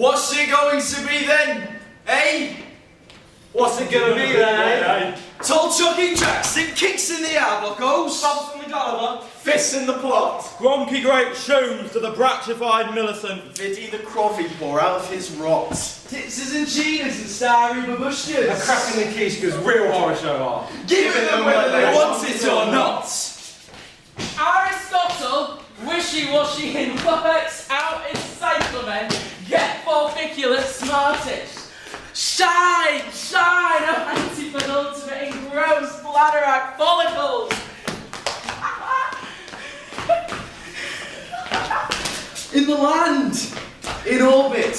What's it going to be then, eh? What's it gonna be then, eh? Tall chucking jacks and kicks in the air, buckos. Bumps from the Gulliver, fists in the plot. Gromky great shooms to the bratified Millicent. Biddy the Crovy pour out of his rot. Titsers and chinas and starry babushkas. A crack in the Keishka's real horror show are. Giving them whether they want it or not. Aristotle, wishy-washy in works out in cyclamen, get forbiculate smartish. Shine, shine, oh anti-penultimate in gross bladder-act follicles. In the land, in orbit,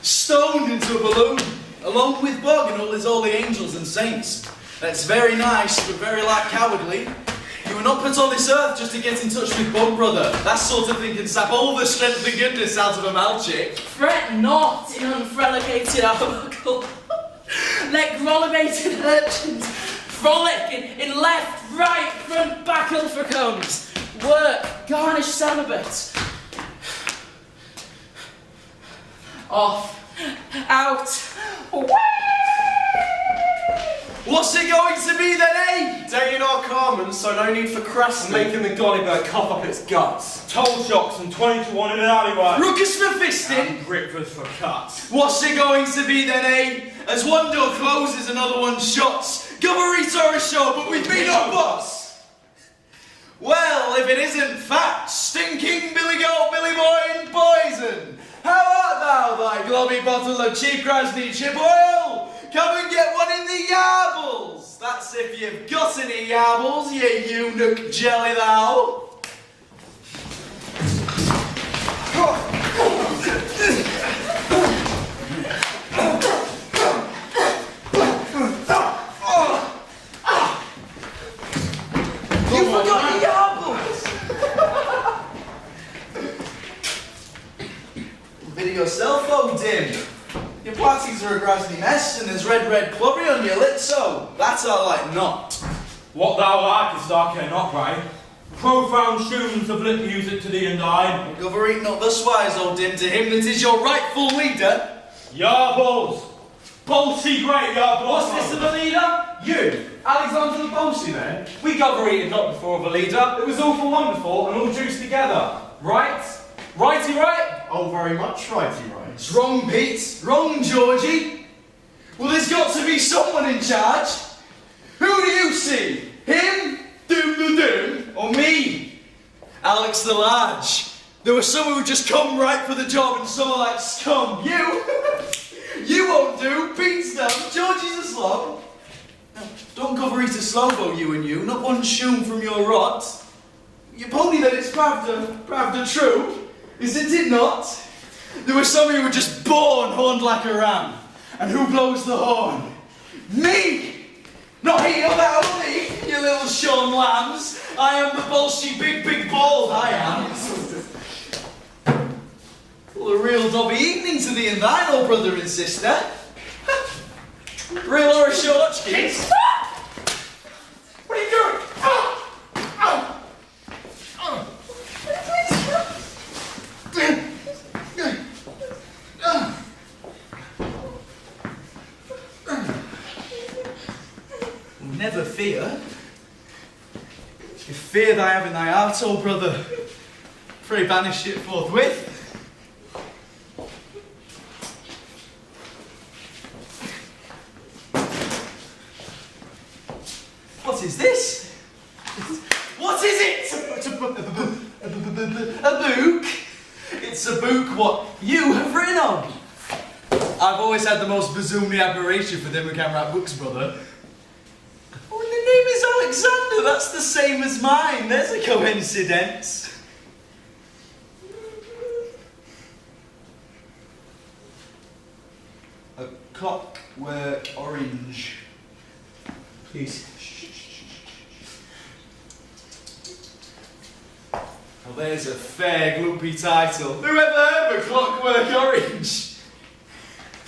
stoned into a balloon, along with Bog and all the angels and saints. That's very nice, but very cowardly. You were not put on this earth just to get in touch with Bog, brother. That sort of thing can sap all the strength and goodness out of a malchick. Fret not in unfrelicated arbuckle. Let grolivated urchins frolic in left, right, front, back, for combs. Work, garnish celibate. Off, out, away! What's it going to be then, eh? Day in our commons, so no need for crust. Making the Gulliver cough up its guts. Toll shocks and 20 to 1 in an alleyway. Rookers for fisting. And Brickfast for cuts. What's it going to be then, eh? As one door closes, another one shuts. Goverito a show, but we've been on bus. Well, if it isn't fat, stinking Billy Goat, Billy Boy and Poison. How art thou, thy globby bottle of cheap Grasney chip oil? Come and get one in the yarbles. That's if you've got any yarbles, you eunuch jelly thou. You forgot your yarbles. Video yourself, oh dim. Your parties are a grassy mess and there's red clobbery on your lips, so that's all like not. What thou likest, I care not, pray. Profound shooms of lip music to thee and thine. Goverete not thus wise, O dim, to him that is your rightful leader. Yarbles! Bolshy great yarbles! What's this of a leader? You, Alexander the Bolshy then? We Goverete not before of a leader. It was all for wonderful and all juiced together. Right? Righty right? Oh, very much righty right. It's wrong, Pete. Wrong, Georgie. Well, there's got to be someone in charge. Who do you see? Him? Doom the Doom? Or me? Alex the Large. There was someone who just come right for the job and someone like scum. You? You won't do. Pete's done. Georgie's a slob. No, don't cover eat a slobo, you and you. Not one shoom from your rot. You pony that it's pravda true. Isn't it not? There was somebody who were just born horned like a ram. And who blows the horn? Me! Not he or thou, me, you little shorn lambs. I am the bolshy big bald, I am. Well, a real dobby evening to thee and thine, old brother and sister. Real or a short kiss. What are you doing? Never fear. If fear thy have in thy heart, old brother, pray banish it forthwith. What is this? What is it? A book? It's a book what you have written on. I've always had the most bazoomy admiration for them who can write books, brother. Oh, and the name is Alexander. That's the same as mine. There's a coincidence. A Clockwork Orange. Please. Well, there's a fair gloopy title. Who ever heard of A Clockwork Orange?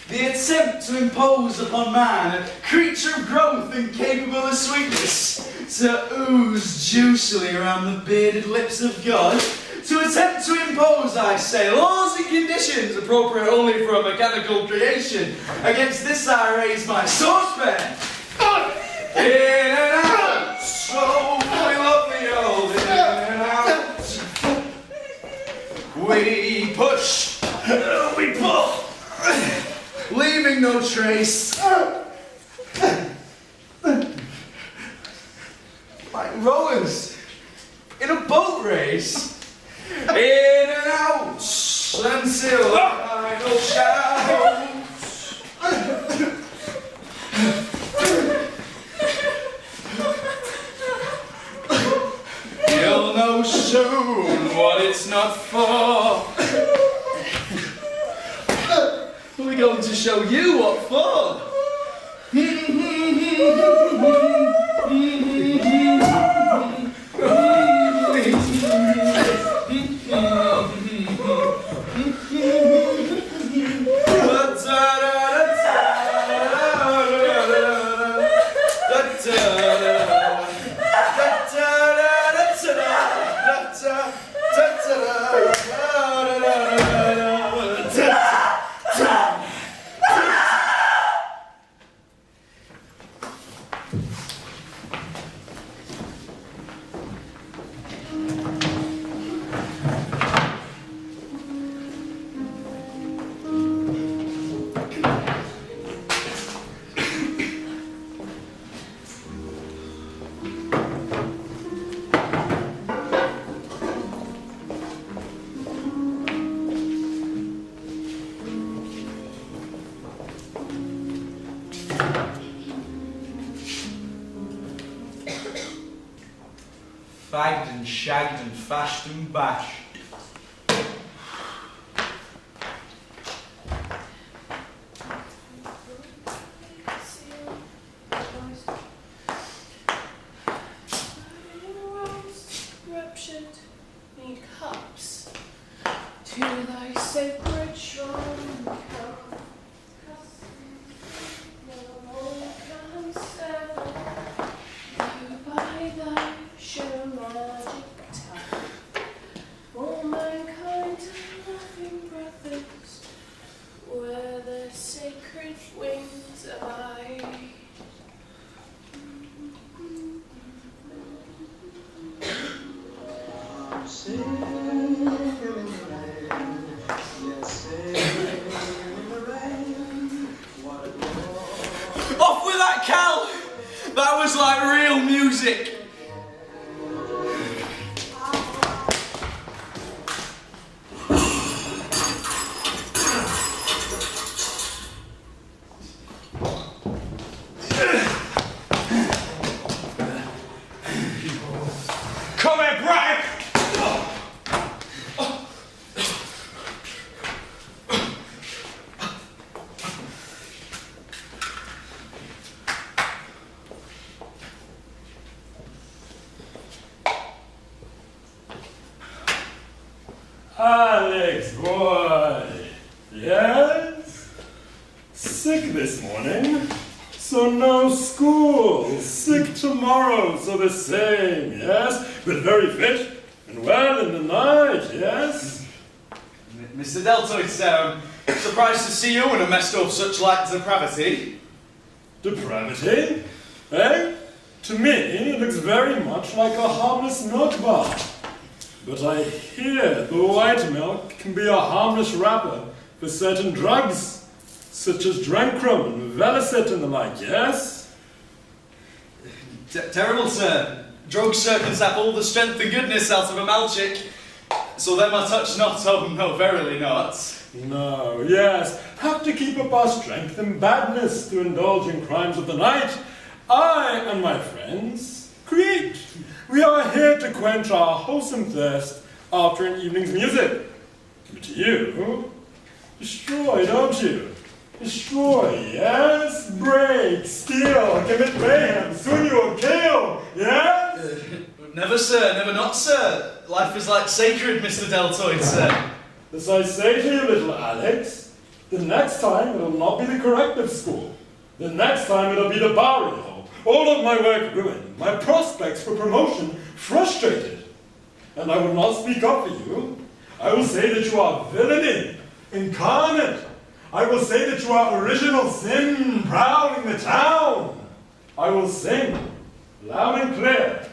The attempt to impose upon man a creature of growth and capable of sweetness to ooze juicily around the bearded lips of God To attempt to impose, I say, laws and conditions appropriate only for a mechanical creation. Against this I raise my saucepan. In and out, so we love the old. In and out, we push, we pull, leaving no trace. Like rowers in a boat race. In and out until the final shout. You'll know soon what it's not for. We're going to show you what for. Fagged and shagged and fashed and bashed. Ruptured, need cups to thy sacred shrine. By thy show magic time, all mankind are laughing brothers, where the sacred wings abide. Singing in the rain, yes, singing in the rain. What a glory. Off with that, Cal! That was like real music. Come here, Bragg! Alex, boy. Yes? Sick this morning, so no school. Sick tomorrow, so the same, yes? But very fit and well in the night, yes? Mr. Deltoid, surprised to see you in a messed of such like depravity. Depravity? Eh? To me, it looks very much like a harmless milk bar. But I hear the white milk can be a harmless wrapper for certain drugs, such as Drancrum and Velicet and the like, yes? Terrible, sir. Drugs, sir, can sap all the strength and goodness out of a malchick. So them I touch not, oh no, verily not. No, yes, have to keep up our strength and badness to indulge in crimes of the night. I and my friends create. We are here to quench our wholesome thirst after an evening's music. But you destroy, don't you? Destroy, yes? Break, steal, commit mayhem, soon you will kill, yes? Never, sir, never not, sir. Life is like sacred, Mr. Deltoid, sir. As I say to you, little Alex, the next time it'll not be the corrective school. The next time it'll be the burial. All of my work ruined, my prospects for promotion frustrated. and I will not speak up for you. I will say that you are villainy incarnate. I will say that you are original sin prowling the town. I will sing loud and clear.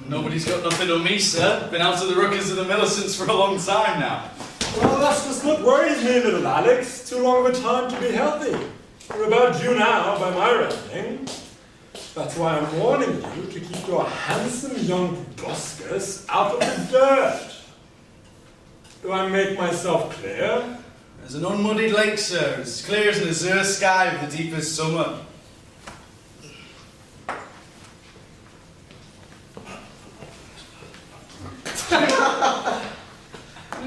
Nobody's got nothing on me, sir. Been out of the ruckers of the Millicents for a long time now. Well, that's just what worries me, little Alex. Too long of a time to be healthy. You're about due now by my reckoning. That's why I'm warning you to keep your handsome young proboscis out of the dirt. Do I make myself clear? There's an unmuddied lake, sir, as clear as an azure sky of the deepest summer.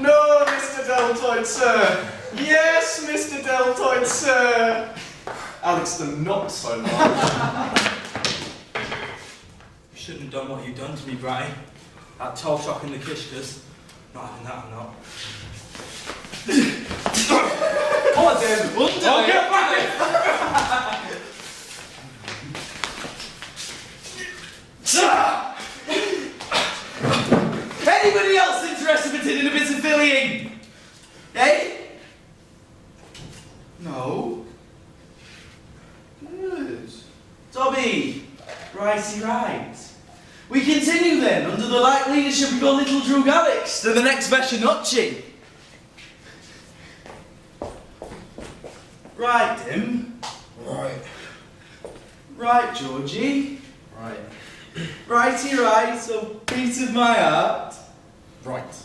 No, Mr. Deltoid, sir. Yes, Mr. Deltoid, sir. Alex, the not so much. You shouldn't have done what you've done to me, Bratty. That tall shock in the kishkas. Not having that, I'm not. Oh, damn wonder. Oh, get back! Anybody else interested in a bit of fillying? Eh? No? Good. Dobby, righty right. We continue then, under the light leadership of your little drug Alex, to the next Veshanocci. Right, Dim. Right. Right, Georgie. Right. Righty right, so beat of my heart. Right.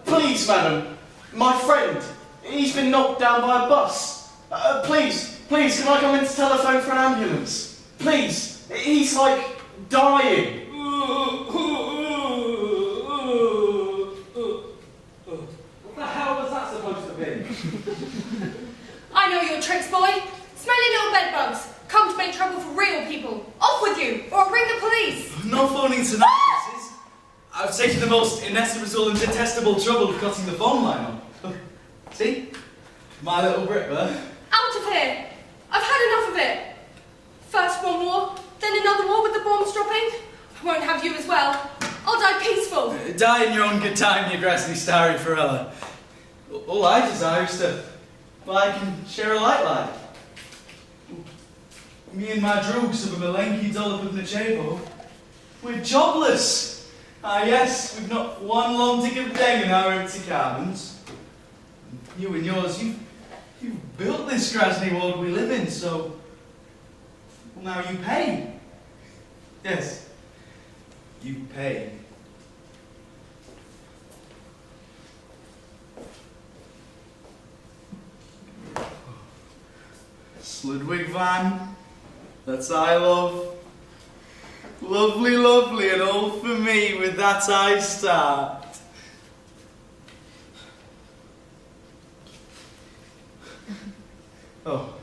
Please, madam. My friend. He's been knocked down by a bus. Please, can I come in to telephone for an ambulance? Please. He's like dying. What the hell was that supposed to be? I know your tricks, boy. Smelly little bedbugs. Come to make trouble for real people. Off with you, or I'll ring the police. No phoning tonight, missus. I've taken the most inestimable and detestable trouble of cutting the phone line on. See? My little Britva. Out of here. I've had enough of it. First one war, then another war with the bombs dropping. I won't have you as well. I'll die peaceful. Die in your own good time, you grassy starry Forella. All I desire is to I can share a light life. Me and my droogs of a malenki dollop of Nachevo. We're jobless. Ah yes, we've not one long tick of dang in our empty cabins. You and yours, you've built this Grasny world we live in, so well, now you pay. Yes, you pay. Sludwig van, that's I love. Lovely, lovely, and all for me, with that I start. Oh.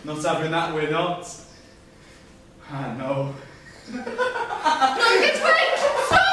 Not having that, we're not. I know. No, get away! Stop!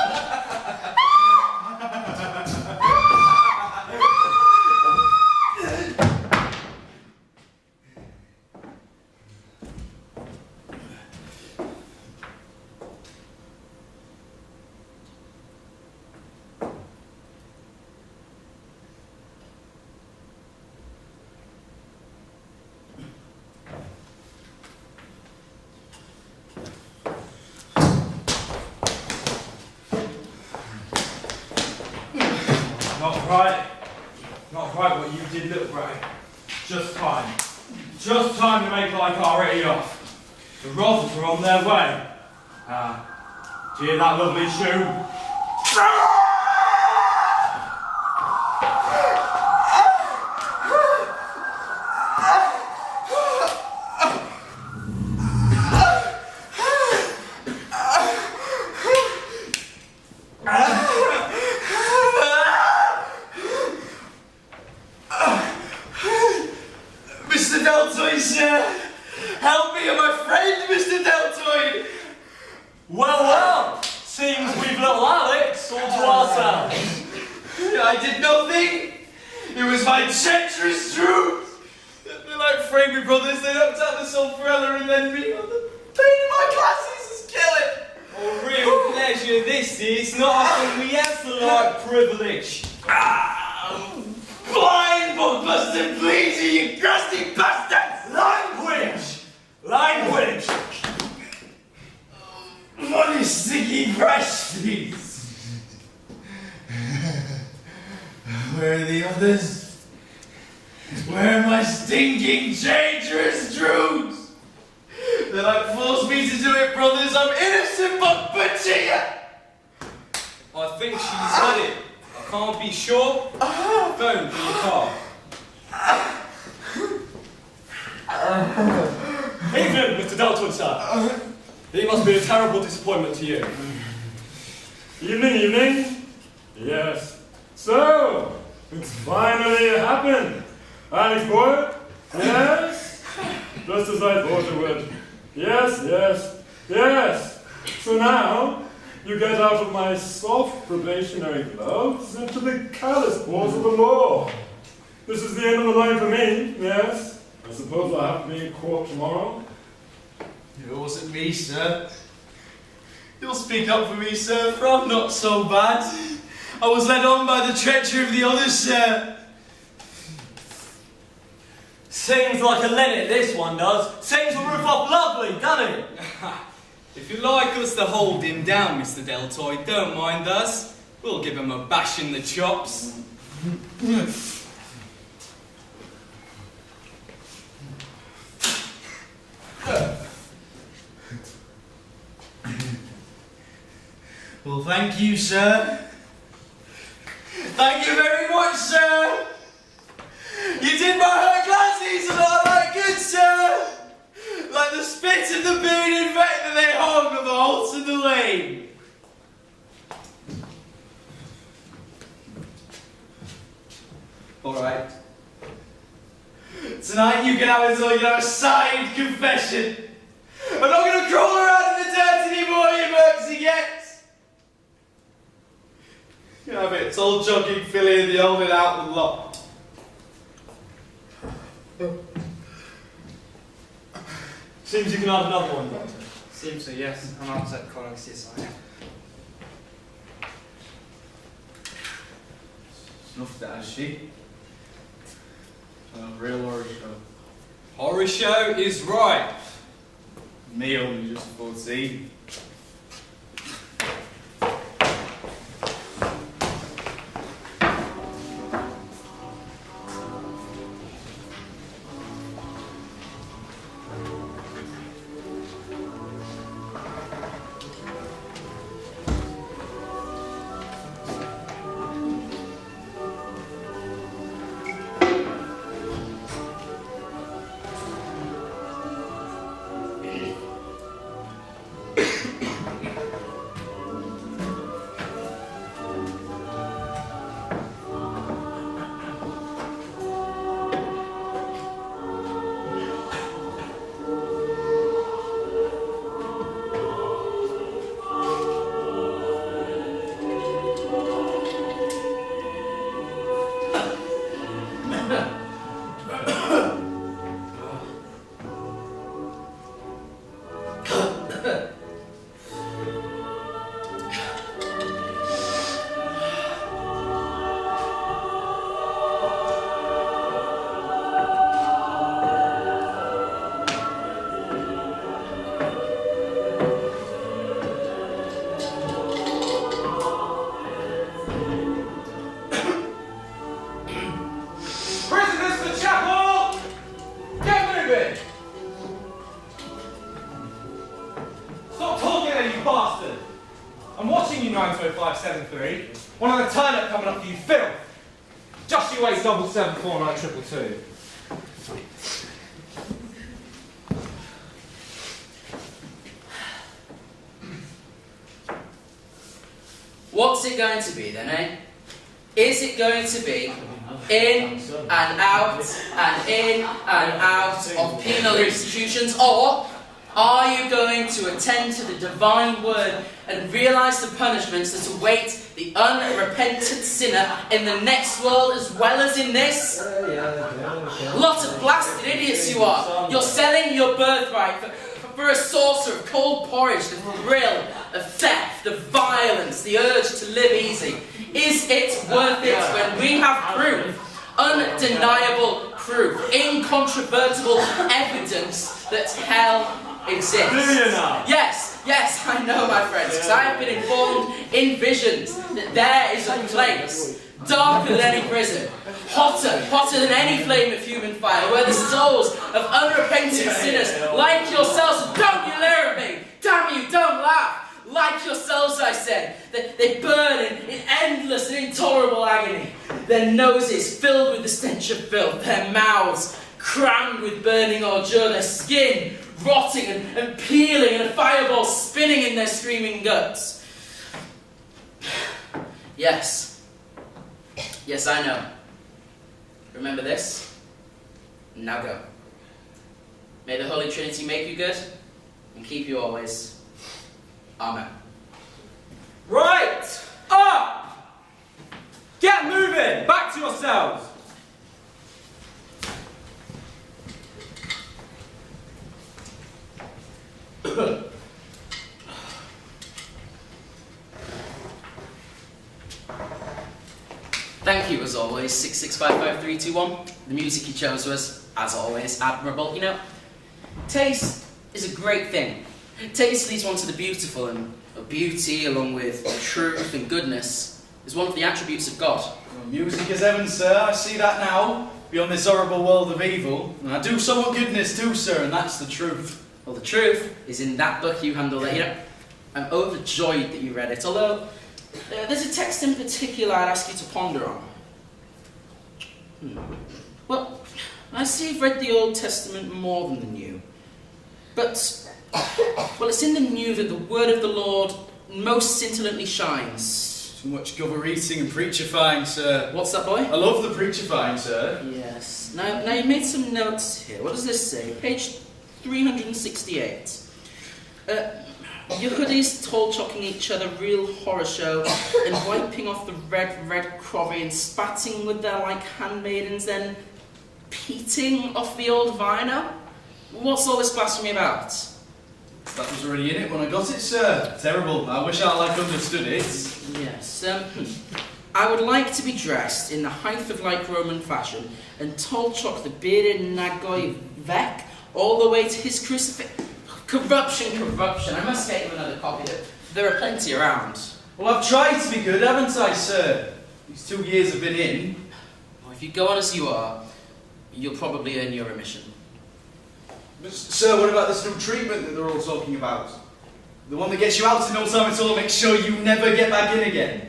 Not right. did, little Bray. Just time. Just time to make like already off. The Rosses are on their way. Do you hear that lovely shoe? Mr. Deltoid, sir! Help me and my friend, Mr. Deltoid! Well, seems we've little Alex all to ourselves. I did nothing! It was my treacherous truth! They're like framing brothers, they knocked out the sulphurella and then me. The pain in my glasses is killing! A real pleasure this is, not often we have the like privilege. Blind bloodbuster, please, you crusty bastards! Language! What is sticky fresh, please? Where are the others? Where are my stinking, dangerous truths? They're like force me to do it, brothers. I'm innocent but butcher you! I think she's had it. I can't be sure. Phone for your car. Evening, Mr. Deltoid, sir. It must be a terrible disappointment to you. Evening, evening. Yes. So, it's finally happened. Alex boy? Yes? Just as I thought it would. Yes, yes, yes. So now, you get out of my soft probationary gloves into the callous paws of the law. This is the end of the line for me, yes? I suppose I'll have to be in court tomorrow. It wasn't me, sir. You'll speak up for me, sir, for I'm not so bad. I was led on by the treachery of the others, sir. Seems like a Lennet, this one does. Seems a roof off lovely, doesn't it? If you like us to hold him down, Mr. Deltoid, don't mind us. We'll give him a bash in the chops. Well, thank you, sir. Thank you very much, sir. You did my hurt glasses and all that good, sir. Like the spit of the bearded vet that they hung on the halts of the lane. Alright. Tonight you can have a signed confession. I'm not going to crawl around in the dirt anymore, you mercy gets. You have it. It's all jogging filly and the old and out the lot. Seems you can add another one, Doctor. Seems so, yes. I'm upset Corax, yes I am. Snuffed that, has she? A real horror show. Horror show is right. Me only just 14. 92573. One on the turnip coming up for you, Phil. Just you wait, 774922. What's it going to be then, eh? Is it going to be in and out and in and out of penal institutions, or are you going to attend to the divine word and realise the punishments that await the unrepentant sinner in the next world as well as in this? Lot of blasted idiots you are. You're selling your birthright for a saucer of cold porridge, the thrill of theft, of violence, the urge to live easy. Is it worth it when we have proof, undeniable proof, incontrovertible evidence that hell exists? Do you now? Yes, I know, my friends, because I have been informed in visions that there is a place darker than any prison, hotter than any flame of human fire, where the souls of unrepentant sinners like yourselves, don't you leer at me, damn you, don't laugh, like yourselves, I said, they burn in endless and intolerable agony, their noses filled with the stench of filth, their mouths crammed with burning ordure, their skin rotting and peeling, and a fireball spinning in their screaming guts. Yes, I know. Remember this? Now go. May the Holy Trinity make you good and keep you always. Amen. Right! Up! Get moving! Back to yourselves! Thank you, as always, 66555321. The music you chose was, as always, admirable. You know, taste is a great thing. Taste leads one to the beautiful, and beauty, along with truth and goodness, is one of the attributes of God. Well, music is heaven, sir. I see that now. Beyond this horrible world of evil. And I do somewhat goodness too, sir, and that's the truth. Well, the truth is in that book you handle there. You know, I'm overjoyed that you read it, although there's a text in particular I'd ask you to ponder on. Well, I see you've read the Old Testament more than the New. But, well, it's in the New that the word of the Lord most scintillantly shines. Too much gover-eating and preachifying, sir. What's that, boy? I love the preachifying, sir. Yes. Now you made some notes here. What does this say? Page 368. Yehudis tall-chocking each other, real horror show, and wiping off the red crobby and spatting with their like handmaidens, then peating off the old vino? What's all this blasphemy about? That was already in it when I got it, sir. Terrible. I wish I understood it. Yes. I would like to be dressed in the height of like Roman fashion and tall-chock the bearded Nagoy Vec all the way to his crucifix. Corruption. I must get him another copy. There are plenty around. Well, I've tried to be good, haven't I, sir? These 2 years have been in. Well, if you go on as you are, you'll probably earn your remission. But, sir, what about this new treatment that they're all talking about? The one that gets you out in no time at all, makes sure you never get back in again.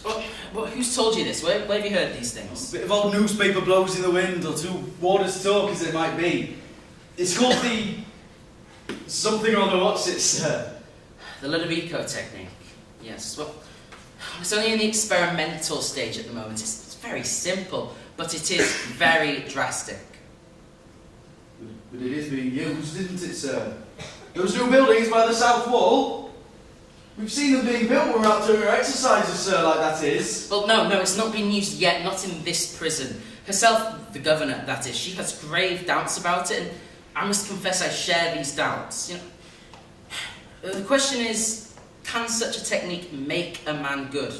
Well, who's told you this? Where have you heard these things? A bit of old newspaper blows in the wind, or two waters talk as it might be. It's called the... something or other, what's it, sir? The Ludovico technique. Yes, well, it's only in the experimental stage at the moment. It's very simple, but it is very drastic. But it is being used, isn't it, sir? Those new buildings by the south wall, we've seen them being built when we're out doing our exercises, sir, like that is. Well, no, it's not been used yet, not in this prison. Herself, the governor, that is, she has grave doubts about it, and I must confess I share these doubts. You know, the question is, can such a technique make a man good?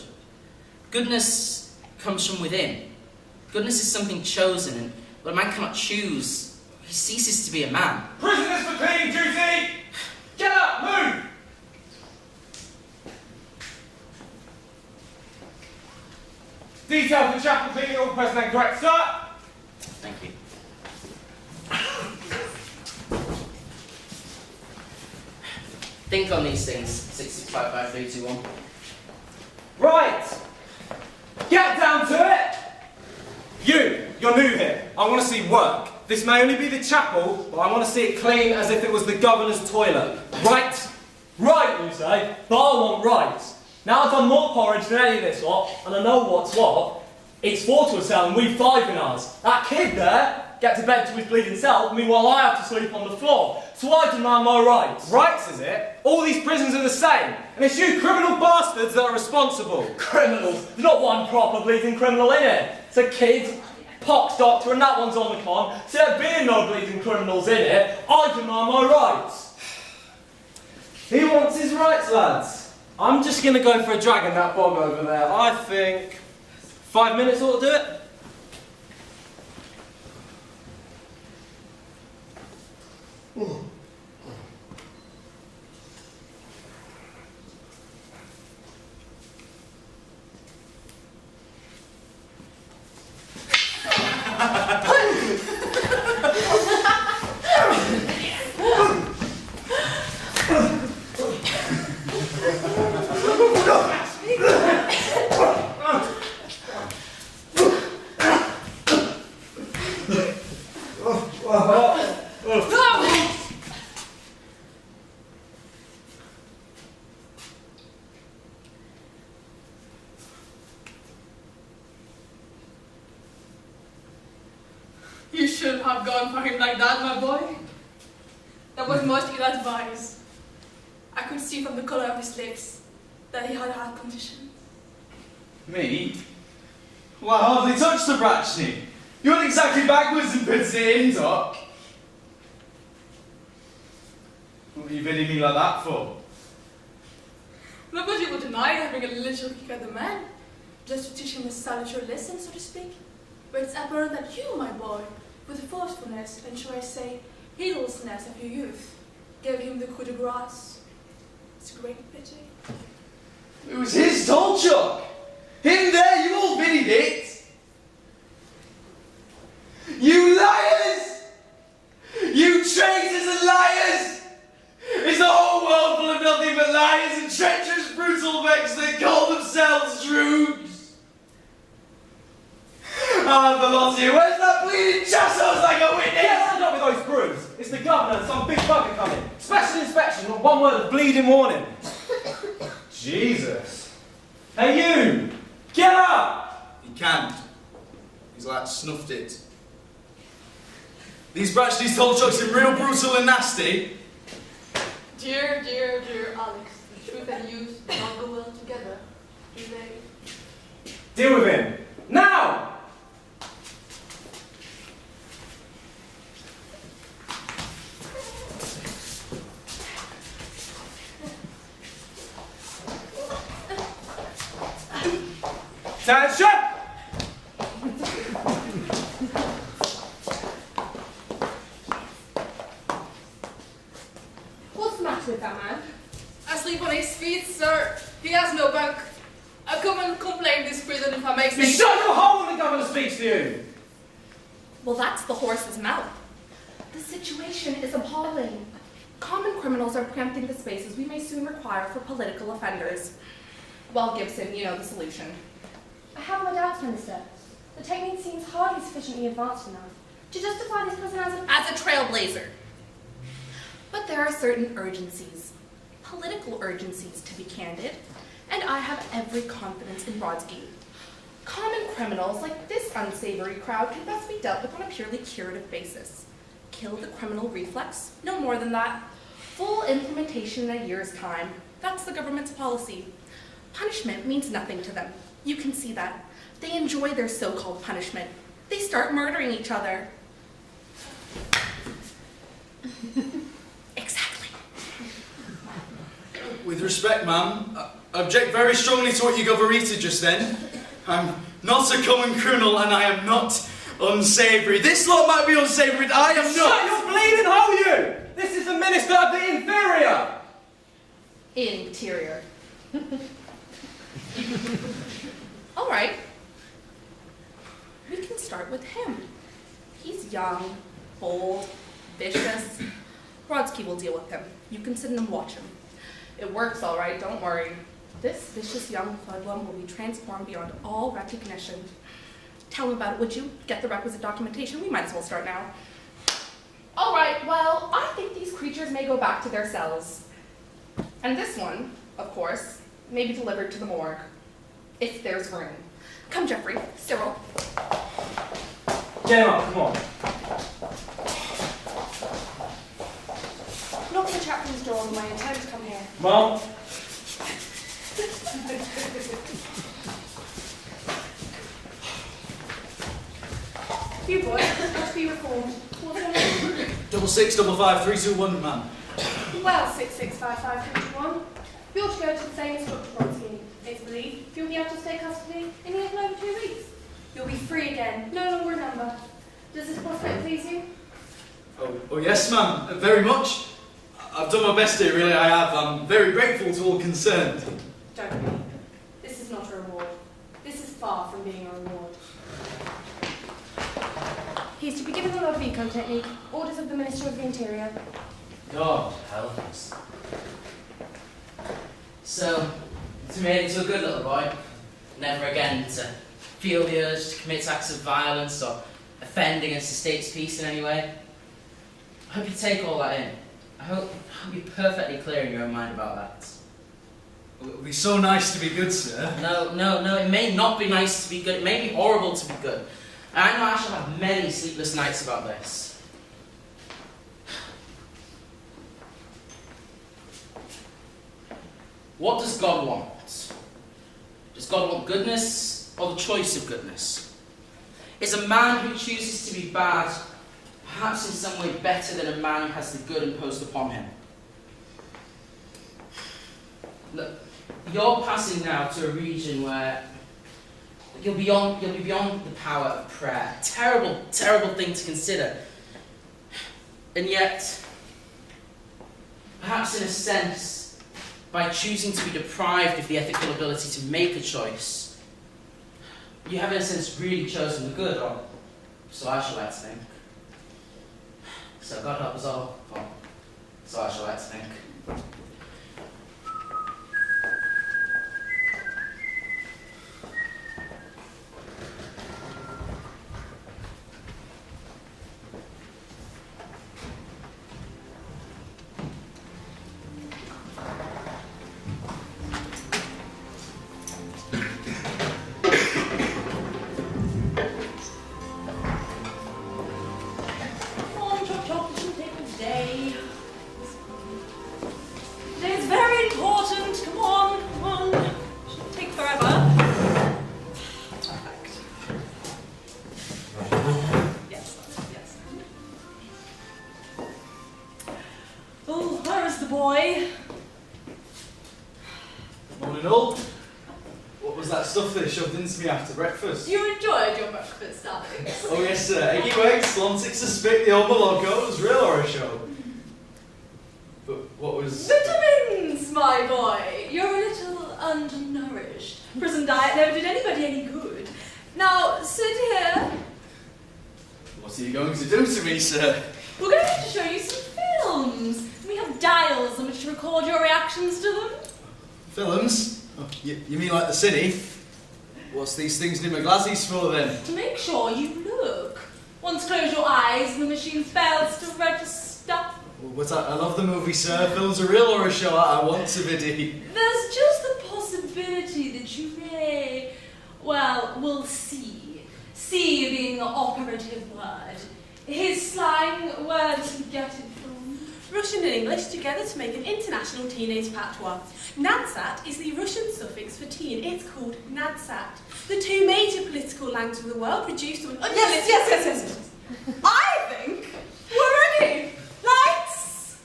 Goodness comes from within. Goodness is something chosen, and when a man cannot choose, he ceases to be a man. Prisoners for cleaning duty! Get up! Move! Detail for chapel cleaning, all present and correct, sir! Thank you. Think on these things, 665531. Right. Get down to it. You're new here. I want to see work. This may only be the chapel, but I want to see it clean as if it was the governor's toilet. Right? Right, you say, but I want rights. Now I've done more porridge than any of this lot, and I know what's what. It's 4 to a cell and we 5 in ours. That kid there gets to bed to his bleeding self, meanwhile I have to sleep on the floor. So I demand my rights. Rights, is it? All these prisons are the same, and it's you criminal bastards that are responsible. Criminals? There's not one proper bleeding criminal in it. It's a kid, pox doctor, and that one's on the con. So there being no bleeding criminals in it, I demand my rights. He wants his rights, lads. I'm just going to go for a drag in that bog over there. I think 5 minutes ought to do it. You shouldn't have gone for him like that, my boy. That was most ill-advised. I could see from the colour of his lips that he had a heart condition. Me? Well, I hardly touched the Brachney. You went exactly backwards and puts it in, Doc. What are you bidding me like that for? Nobody would deny having a little kick at the man, just to teach him a salutary lesson, so to speak. But it's apparent that you, my boy, with the forcefulness and, shall I say, heedlessness of your youth, gave him the coup de grace. It's a great pity. It was his Tolchuk! Him there, you all biddied it! You liars! You traitors and liars! Is the whole world full of nothing but liars and treacherous brutal vexed that call themselves troops? I'll have the lot here. Where's that bleeding chassos like a witness? Get lined up with those brooms. It's the governor and some big bugger coming. Special inspection, not one word of bleeding warning. Jesus. Hey you! Get up! He can't. He's like snuffed it. These Brachney's Tolchuks seem real brutal and nasty. Dear, dear, dear Alex, the truth and use do not go well together, do they? Deal with him. Now! Attention! What's the matter with that man? Asleep on his feet, sir. He has no bunk. I come and complain this prison if I make You sense. shut your hole when the governor speaks to you! Well, that's the horse's mouth. The situation is appalling. Common criminals are cramping the spaces we may soon require for political offenders. Well, Gibson, you know the solution. I have my doubts, Minister. The technique seems hardly sufficiently advanced enough to justify this person As a trailblazer. But there are certain urgencies, political urgencies to be candid, and I have every confidence in Brodsky. Common criminals like this unsavory crowd can best be dealt with on a purely curative basis. Kill the criminal reflex, no more than that. Full implementation in a year's time. That's the government's policy. Punishment means nothing to them. You can see that. They enjoy their so-called punishment. They start murdering each other. Exactly. With respect, ma'am, I object very strongly to what you governated just then. I'm not a common criminal and I am not unsavoury. This lot might be unsavoury, but I am Shut not. your bleeding hole, you! This is the minister of the inferior! Interior. All right. We can start with him. He's young, bold, vicious. Brodsky will deal with him. You can sit and watch him. It works all right, don't worry. This vicious young hoodlum will be transformed beyond all recognition. Tell him about it, would you? Get the requisite documentation. We might as well start now. All right, well, I think these creatures may go back to their cells. And this one, of course, may be delivered to the morgue, if there's room. Come, Jeffrey, Cyril. Gemma, come on. Knock the chaplain's door on the way and tell him to come here. Mum? You boys must be reformed. What's your name? 6655 ma'am. Well, 665551. You're to go to the same instructor Brodsky. It's believed you'll be able to stay custody in a little over 2 weeks. You'll be free again, no longer a number. Does this prospect please you? Oh yes, ma'am. Very much. I've done my best here, really, I have. I'm very grateful to all concerned. Don't be. This is not a reward. This is far from being a reward. He's to be given the log Vico technique, orders of the Minister of the Interior. God help us. So, it's made into a good little boy. Never again to feel the urge to commit acts of violence or offend against the state's peace in any way. I hope you take all that in. I hope you're perfectly clear in your own mind about that. Well, it would be so nice to be good, sir. No, it may not be nice to be good. It may be horrible to be good. And I know I shall have many sleepless nights about this. What does God want? Does God want goodness or the choice of goodness? Is a man who chooses to be bad perhaps in some way better than a man who has the good imposed upon him? Look, you're passing now to a region where you'll be beyond the power of prayer. Terrible, terrible thing to consider. And yet, perhaps in a sense, by choosing to be deprived of the ethical ability to make a choice, you have in a sense really chosen the good, or so I shall like to think. So God help us all, or so I shall like to think. Shoved into me after breakfast. You enjoyed your breakfast, Alex? Oh yes, sir. Eggy eggs, Lontics, a spit, the old Malocco. It was real horror show. But what was... Vitamins, my boy! You're a little undernourished. Prison diet never did anybody any good. Now, sit here. What are you going to do to me, sir? We're going to have to show you some films. We have dials on which to record your reactions to them. Films? Oh, you mean like the cine? What's these things in my glasses for then? To make sure you look. Once close your eyes and the machine fails to register. Well, but I love the movie, sir. Film's a real horror show. I want to be. There's just the possibility that you may, well, we'll see. See being the operative word. His slang, where did he get it from? Russian and English together to make an international teenage patois. Nadsat is the Russian suffix for teen. It's called Nadsat. The two major political languages of the world produced on... Yes. I think we're ready. Lights.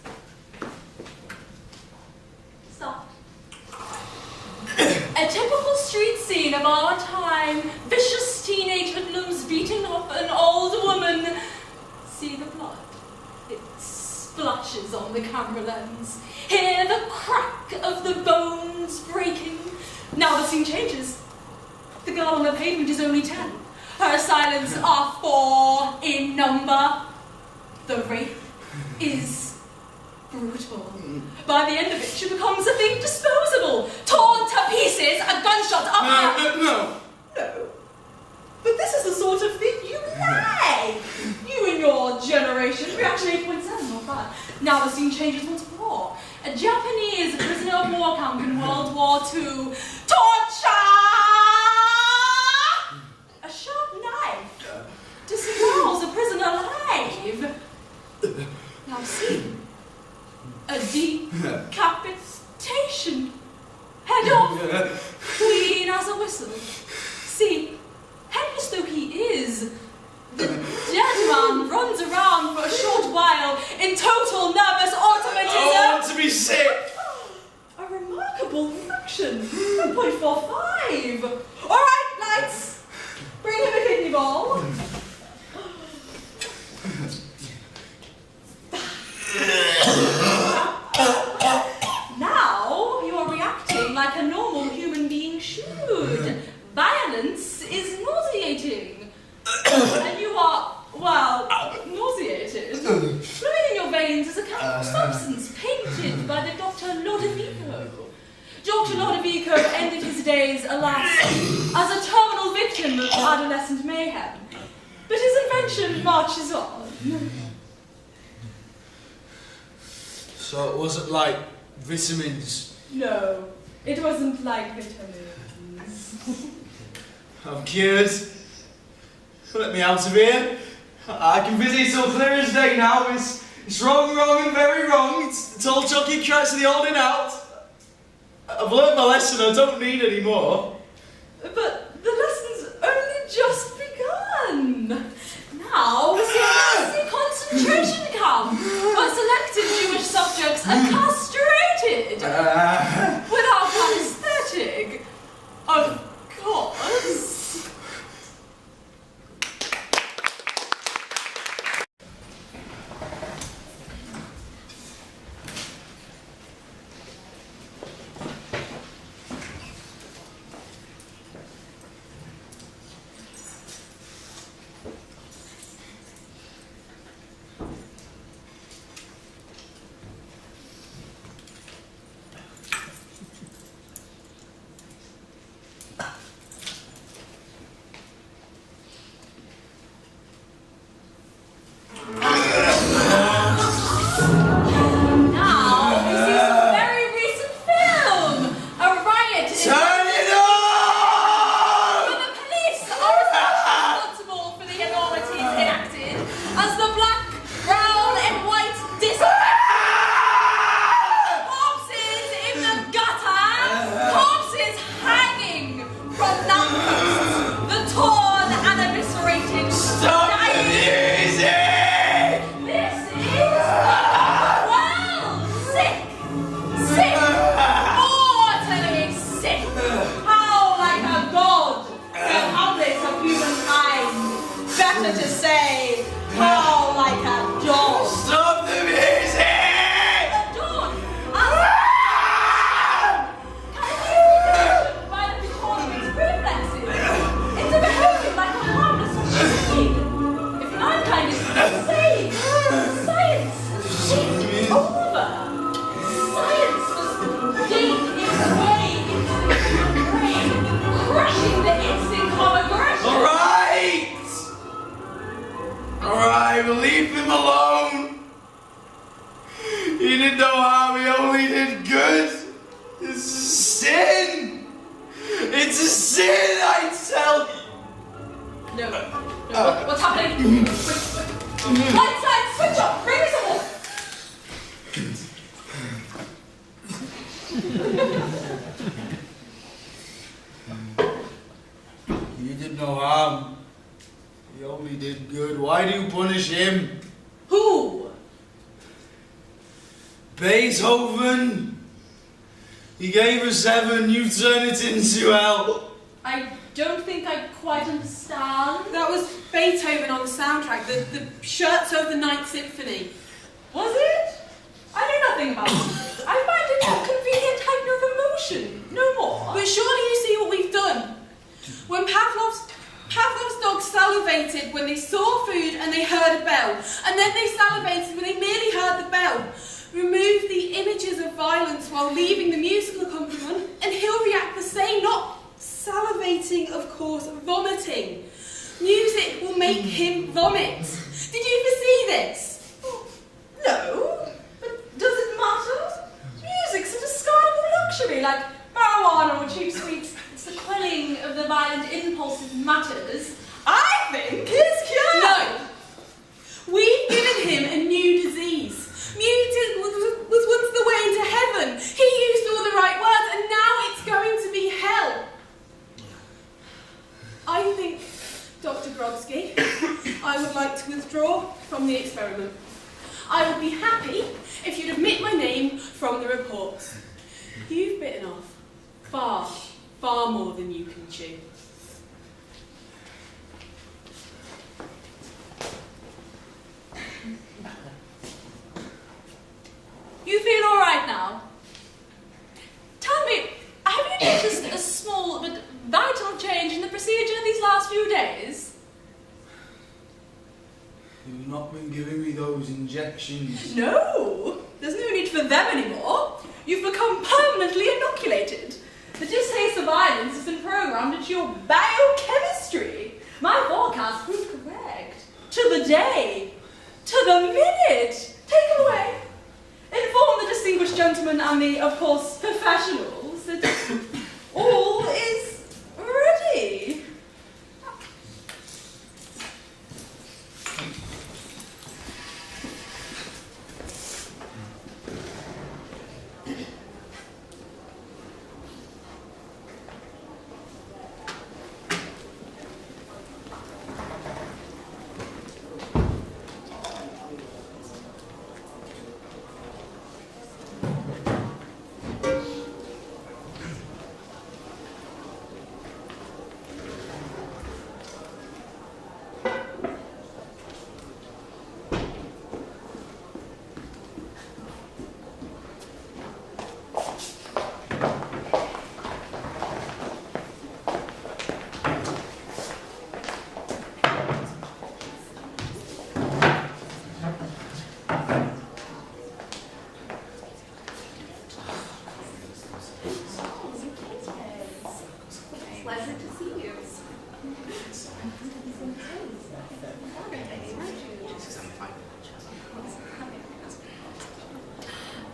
Stop. A typical street scene of our time. Vicious teenage hoodlums beating up an old woman. See the blood. It splashes on the camera lens. Hear the crack of the bones breaking. Now the scene changes. The girl on the pavement is only 10. Her assailants are 4 in number. The rape is brutal. By the end of it, she becomes a thing disposable, torn to pieces, a gunshot up No. No. But this is the sort of thing you like. You and your generation. Reaction 8.7, not bad. Now the scene changes once more. A Japanese prisoner of war camp in World War II. Torture! A sharp knife disembowels a prisoner alive. Now see. A decapitation. Head off. Clean as a whistle. See. Helpless though he is, the dead man runs around for a short while in total nervous automatism. I want to be sick. A remarkable fraction. 1.45. All right, lights. Bring him a kidney ball. Now you are reacting like a normal human being should. Violence is nauseating. And you are, well, nauseated. Fluid in your veins is a chemical substance painted by the Dr. Lodovico. Dr. Lodovico ended his days, alas, as a terminal victim of adolescent mayhem. But his invention marches on. So it wasn't like vitamins. No, it wasn't like vitamins. I'm cured. Let me out of here. I can visit so clear as day now. It's wrong, and very wrong. It's all chucky cracks of the holding out. I've learned my lesson. I don't need any more. But the lesson's only just begun. Now we see a Nazi concentration camp, where selected Jewish subjects are castrated without anesthetic. Of course. Leave him alone. He didn't know harm, he only did good. It's a sin. It's a sin, I tell you. No. What's happening? Lights out, switch off, bring me some more. He did no harm. He only did good. Why do you punish him? Who? Beethoven. He gave us heaven, you turn it into hell. I don't think I quite understand. That was Beethoven on the soundtrack, the Shirts of the Ninth Symphony. Was it? I know nothing about it. I find it a convenient type of emotion, no more. But surely you see what we've done. When Pavlov's dogs salivated when they saw food and they heard a bell, and then they salivated when they merely heard the bell. Remove the images of violence while leaving the musical accompaniment, and he'll react the cause vomiting. Music will make him vomit. Did you foresee this? No, but does it matter? Music's a discardable luxury, like marijuana or cheap sweets. It's the quelling of the violent impulses matters. I think it's cure. No. We've given him a new disease. Music was once the way to heaven. He used all the right words, and now it's going to be hell. I think, Dr. Brodsky, I would like to withdraw from the experiment. I would be happy if you'd omit my name from the reports. You've bitten off far, far more than you can chew. You feel all right now? Tell me, have you noticed a small but vital change in the procedure these last few days? You've not been giving me those injections. No, there's no need for them anymore. You've become permanently inoculated. The distaste of violence has been programmed into your biochemistry. My forecast proved correct. To the day. To the minute. Take them away. Inform the distinguished gentlemen and the, of course, professionals that all is ready.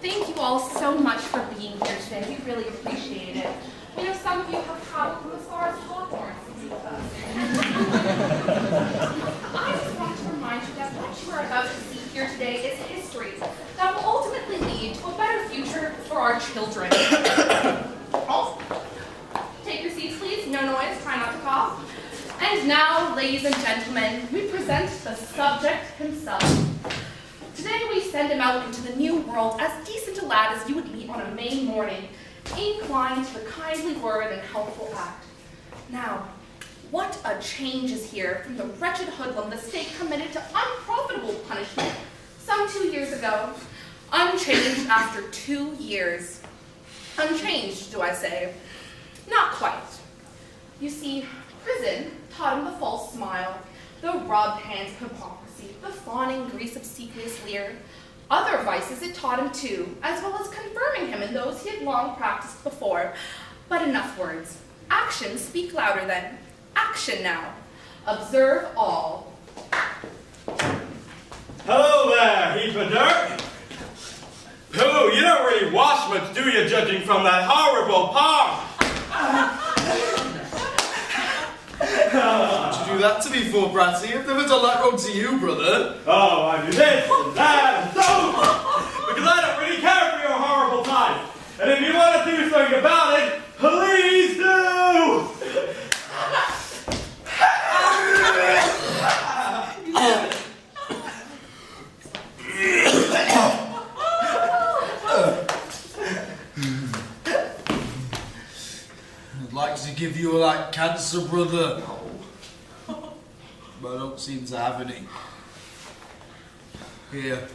Thank you all so much for being here today. We really appreciate it. We know some of you have traveled from as far as Hawthorne to see with us. I just want to remind you that what you are about to see here today is history that will ultimately lead to a better future for our children. Also, take your seats, please. No noise. Try not to cough. And now, ladies and gentlemen, we present the subject himself. Today we send him out into the new world as decent a lad as you would meet on a May morning, inclined to the kindly word and helpful act. Now, what a change is here from the wretched hoodlum the state committed to unprofitable punishment some 2 years ago. Unchanged after 2 years. Unchanged, do I say? Not quite. You see, prison taught him the false smile, the rubbed hands of hypocrisy, the fawning grease obsequious leer. Other vices it taught him too, as well as confirming him in those he had long practiced before. But enough words. Actions speak louder then. Action now. Observe all. Hello there, heap of dirt. Pooh, you don't really wash much, do you, judging from that horrible palm? What'd you do that to me for, Bratty? I've never done that wrong to you, brother. Oh, I do this and that and so, because I don't really care for your horrible type. And if you want to do something about it, please do! I'd like to give you that cancer, brother. But I don't seem to have any. Here.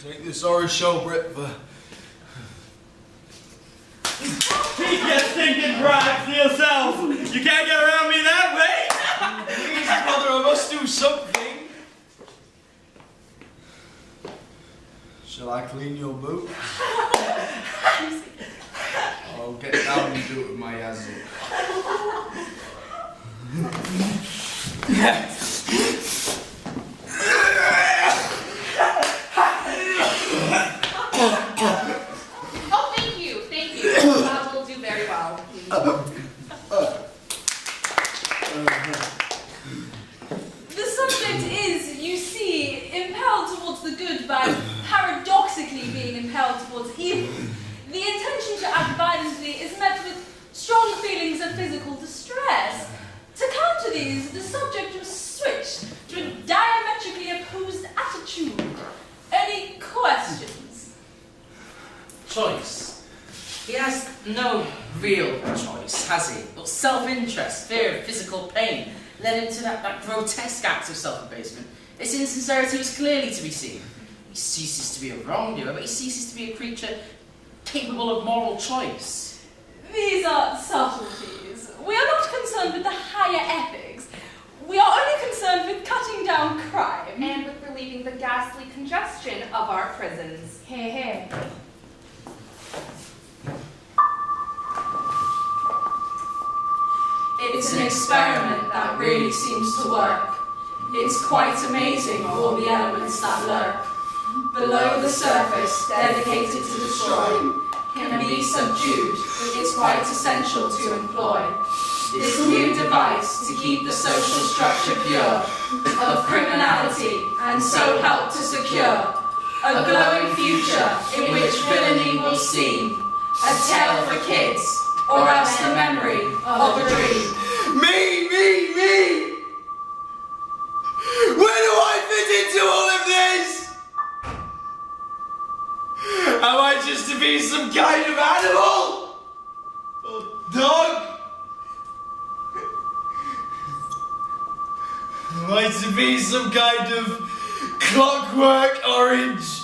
Take this orange showbread for... Keep your stinking pride to yourself! You can't get around me that way! Please, brother, I must do something. Shall I clean your boot? I'll get down and do it with my yazoo. Oh, thank you. That will do very well. The subject is, you see, impelled towards the good by paradoxically being impelled towards evil. The intention to act violently is met with strong feelings of physical distress. To counter these, the subject was switched to a diametrically opposed attitude. Any questions? Choice. He has no real choice, has he? But self-interest, fear of physical pain, led him to that grotesque act of self-abasement. His insincerity was clearly to be seen. He ceases to be a wrongdoer, but he ceases to be a creature capable of moral choice. These are subtleties. We are not concerned with the higher ethics. We are only concerned with cutting down crime. And with relieving the ghastly congestion of our prisons. Here, here. It's an experiment that really seems to work. It's quite amazing all the elements that lurk below the surface, dedicated to destroy, can be subdued. It's quite essential to employ this new device to keep the social structure pure of criminality, and so help to secure a glowing future in which villainy will seem a tale for kids, or else the memory of a dream. Me! Where do I fit into all of this? Am I just to be some kind of animal? Or dog? Am I to be some kind of Clockwork Orange?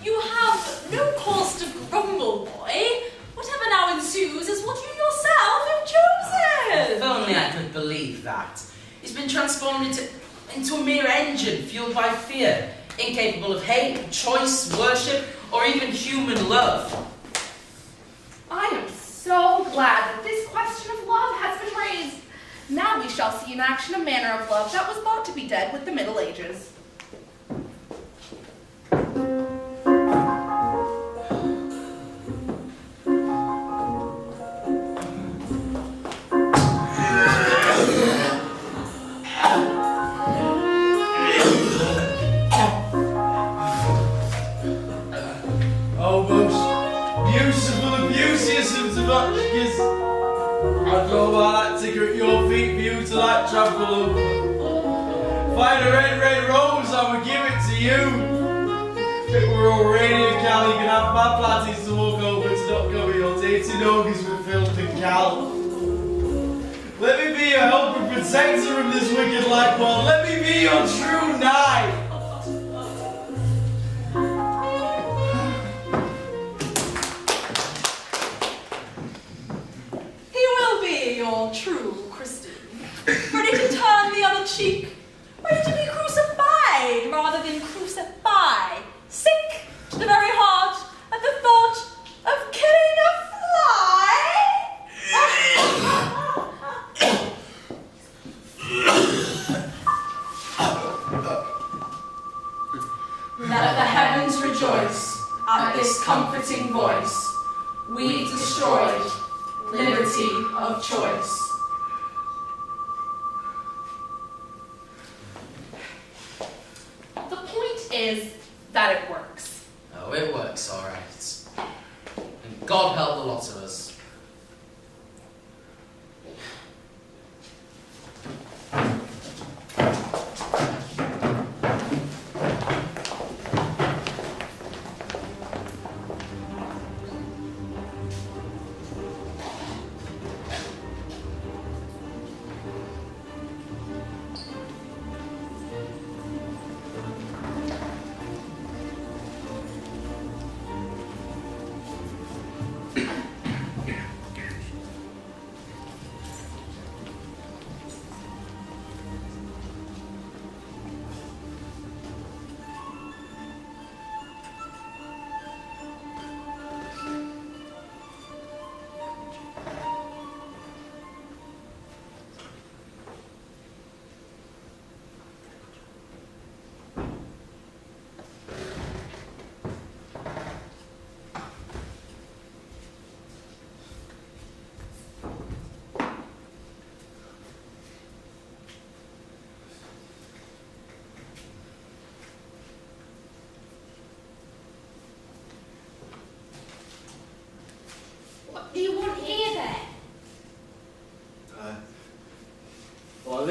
You have no cause to grumble, boy. Whatever now ensues is what you yourself have chosen. If only I could believe that. He's been transformed into a mere engine fueled by fear, incapable of hate, choice, worship, or even human love. I am so glad that this question of love has been raised. Now we shall see in action a manner of love that was thought to be dead with the Middle Ages. I'd throw my ticker at your feet for you to like trample over. Find a red rose, I would give it to you. If it were all rainy and cal, you can have my platties to walk over to not cover your dainty nogies with filth and cal. Let me be your help and protector of this wicked life world. Let me be your true knight. Your true Christian, ready to turn the other cheek, ready to be crucified rather than crucify, sick to the very heart at the thought of killing a fly. Let the heavens rejoice at this comforting voice. We've destroyed liberty of choice. The point is that it works. Oh, it works, all right. And God help the lot of us.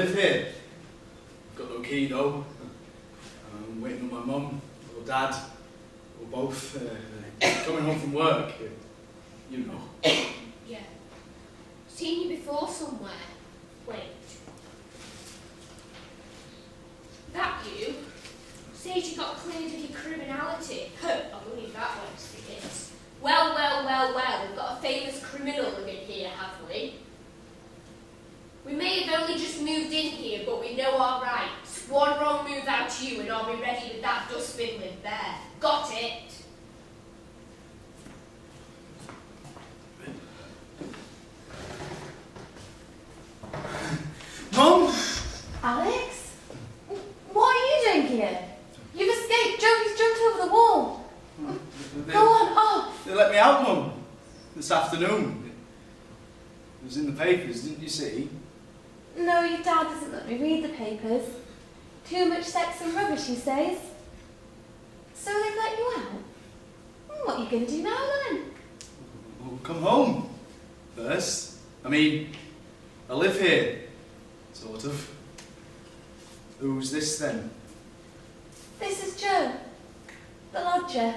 live here. Got no key though. I'm waiting on my mum or dad or both coming home from work. You know. Yeah. Seen you before somewhere. Wait. That you? Says you got cleared of your criminality. I believe that works for kids. Well, we've got a famous criminal living here, have we? We may have only just moved in here, but we know our rights. One wrong move out you and I'll be ready with that dustbin lid there. Got it? Mum? Alex? What are you doing here? You've escaped. Joey's jumped over the wall. Go on, off. They let me out, Mum. This afternoon. It was in the papers, didn't you see? No, your dad doesn't let me read the papers. Too much sex and rubbish, he says. So they've let you out? What are you going to do now, then? Well, come home first. I mean, I live here. Sort of. Who's this then? This is Joe, the lodger.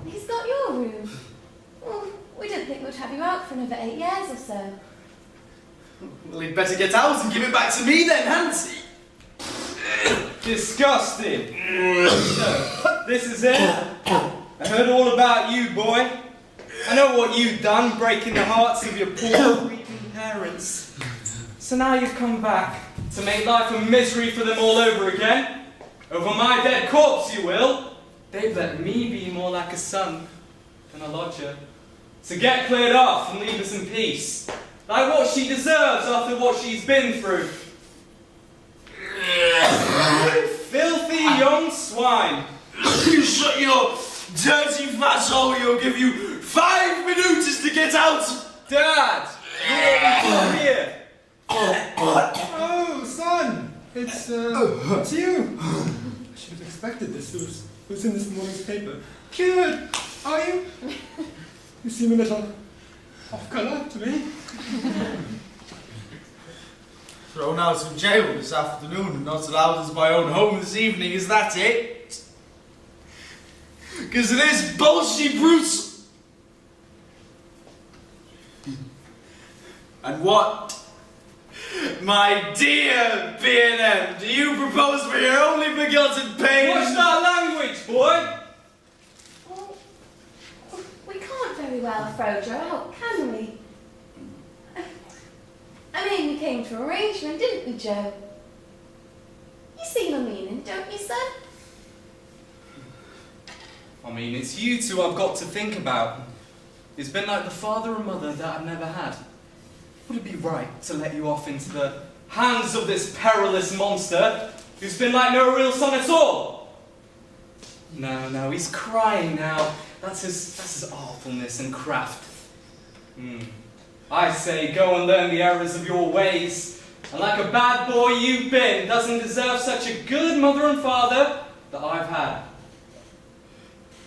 He's got your room. Well, we didn't think we'd have you out for another 8 years or so. Well, he'd better get out and give it back to me then, hadn't he? Disgusting. So, this is it. I heard all about you, boy. I know what you've done, breaking the hearts of your poor, weeping parents. So now you've come back to make life a misery for them all over again. Over my dead corpse, you will. They've let me be more like a son than a lodger. So get cleared off and leave us in peace. Like what she deserves after what she's been through. Filthy young swine. You shut your dirty fat hole, you'll give you 5 minutes to get out! Dad! You're here! Oh, son! It's you! I should have expected this. It was in this morning's paper. Good! Are you? You seem a little off colour to me. Thrown out of jail this afternoon and not allowed into my own home this evening, is that it? Because of this bullshit brute! And what, my dear B&M, do you propose for your only begotten pain? Watch that language, boy! Well, we can't very well throw Joe out, can we? I mean, we came to arrangement, didn't we, Joe? You see my meaning, don't you, son? I mean, it's you two I've got to think about. It's been like the father and mother that I've never had. Would it be right to let you off into the hands of this perilous monster who's been like no real son at all? No, he's crying now. That's his awfulness and craft. I say, go and learn the errors of your ways. And like a bad boy you've been, doesn't deserve such a good mother and father that I've had.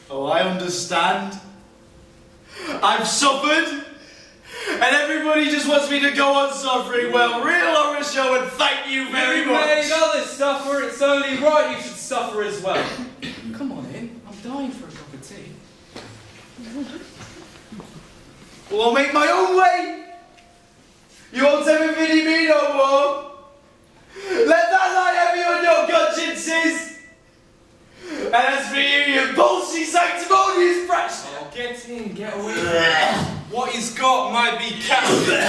Oh, I understand. I've suffered. And everybody just wants me to go on suffering. Well, real horror show and thank you very much. You made others suffer, it's only right you should suffer as well. Come on in, I'm dying for a cup of tea. Well, I'll make my own way. You won't ever pity me no more. Let that lie heavy on your consciences. And as for you, you bullshit sanctimonious brat. Oh, get in, get away. What he's got might be captured.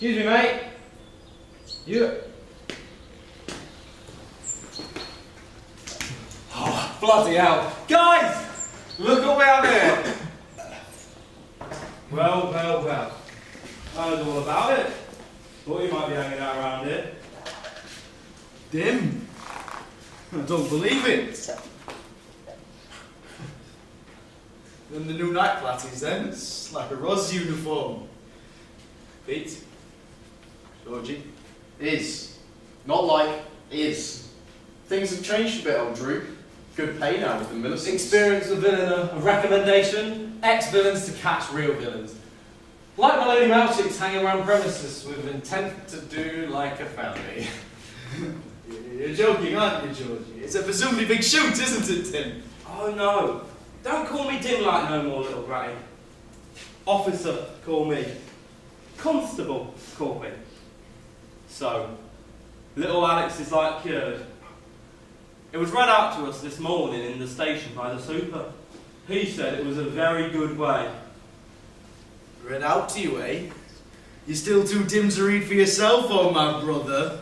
Excuse me, mate. You. Oh, bloody hell. Guys! Look what we have here. Well, well, well. I heard all about it. Thought you might be hanging out around here. Dim? I don't believe it. Then the new night platties then, it's like a Roz uniform. Pete? Georgie? Is. Not like, is. Things have changed a bit, old Drew. Good pay now with the Millicents. Experience the villain a recommendation. Ex-villains to catch real villains. Like my lady Malchicks hanging around premises with intent to do like a family. You're joking, aren't you, Georgie? It's a presumably big shoot, isn't it, Tim? Oh no. Don't call me dim light no more, little Granny. Officer, call me. Constable, call me. So, little Alex is like cured. It was read out to us this morning in the station by the super. He said it was a very good way. Read out to you, eh? You're still too dim to read for yourself, oh my brother?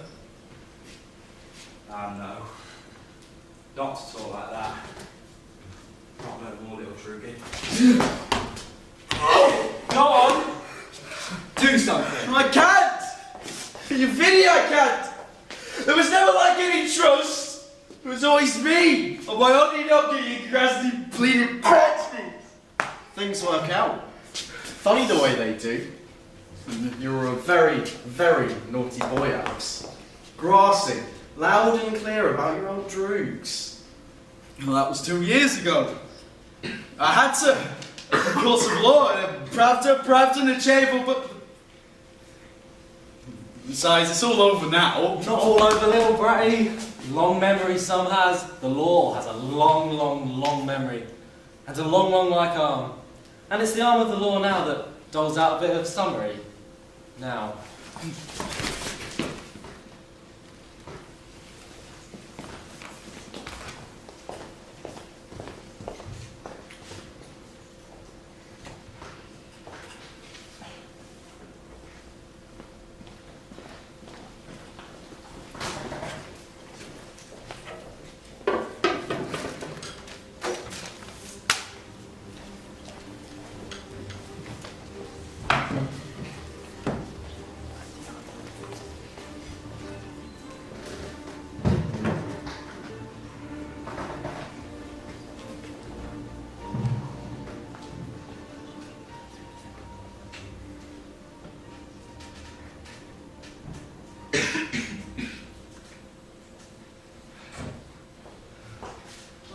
Ah, no. Not at all like that. Not no more, little Trugy. Go on! Do something. I can't! You video I can't! There was never like any trust. It was always me. Oh, my auntie knocker, you crusty bleeding bastard. Things work out. Funny the way they do. You were a very, very naughty boy, Alex. Grassing, loud and clear about your old droogs. Well, that was 2 years ago. I had to. Of course of law, and pravda in the chamber, but... Besides, it's all over now. Not all over, little bratty. Long memory some has. The law has a long, long, long memory. And a long, long like arm. And it's the arm of the law now that doles out a bit of summary. Now.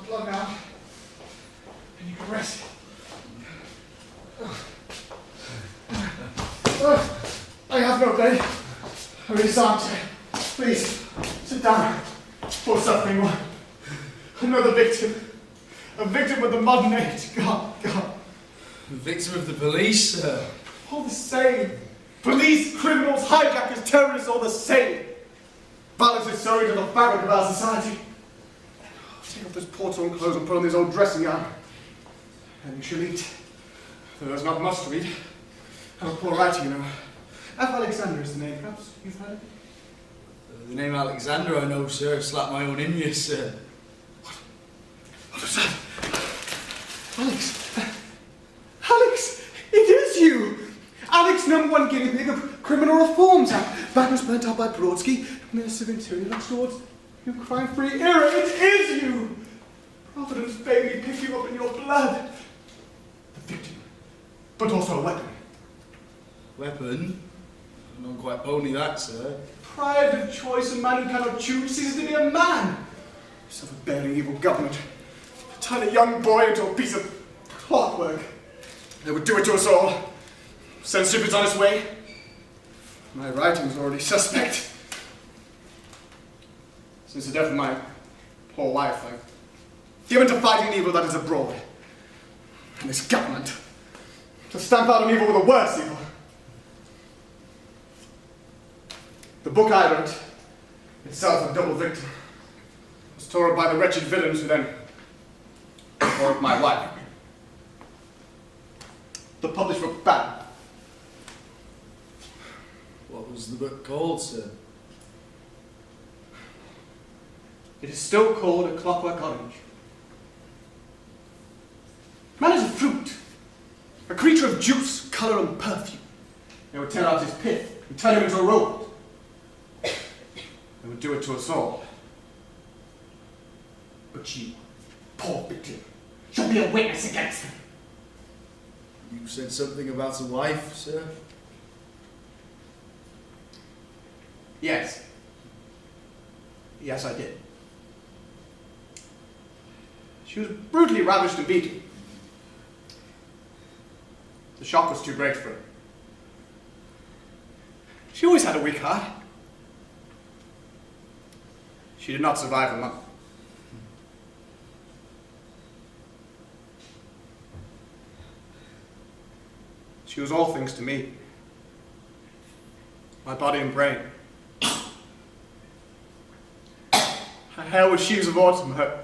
Look now. And you can rest. I have no bed. I really can't. Please, sit down. Poor suffering one. Another victim. A victim of the modern age. God. The victim of the police, sir. All the same. Police, criminals, hijackers, terrorists, all the same. Violence is so into the fabric of our society. Take off this poor torn clothes and put on this old dressing gown. And you shall eat. Though there's not much to eat. I'm a poor writer, you know. F. Alexander is the name, perhaps you've heard of it? The name Alexander, I know, sir. Slap my own in you, sir. What was that? Alex, it is you! Alex, #1 guinea pig of Criminal Reforms Act. Backers burnt out by Brodsky, Minister of Interior next towards your crime-free era. It is you! Providence bade me pick you up in your blood. The victim, but also a weapon. Weapon? Not quite pony that, sir. Pride of choice, a man who cannot choose ceases to be a man. Self-bearing evil government. Turn a young boy into a piece of clockwork. They would do it to us all. Send stupids on his way. My writing's already suspect. Since the death of my poor wife, I've given to fighting evil that is abroad. And this government, to stamp out an evil with a worse evil. The book I wrote, itself a double victim, was torn up by the wretched villains who then tore up my wife. The published book banned. What was the book called, sir? It is still called A Clockwork Orange. Man is a fruit, a creature of juice, colour and perfume. They would tear out his pith and turn him into a robot. They would do it to us all. But you, poor victim, shall be a witness against them. You said something about a wife, sir? Yes. Yes, I did. She was brutally ravished and beaten. The shock was too great for her. She always had a weak heart. She did not survive a month. She was all things to me. My body and brain. Her hair was sheaves of autumn, her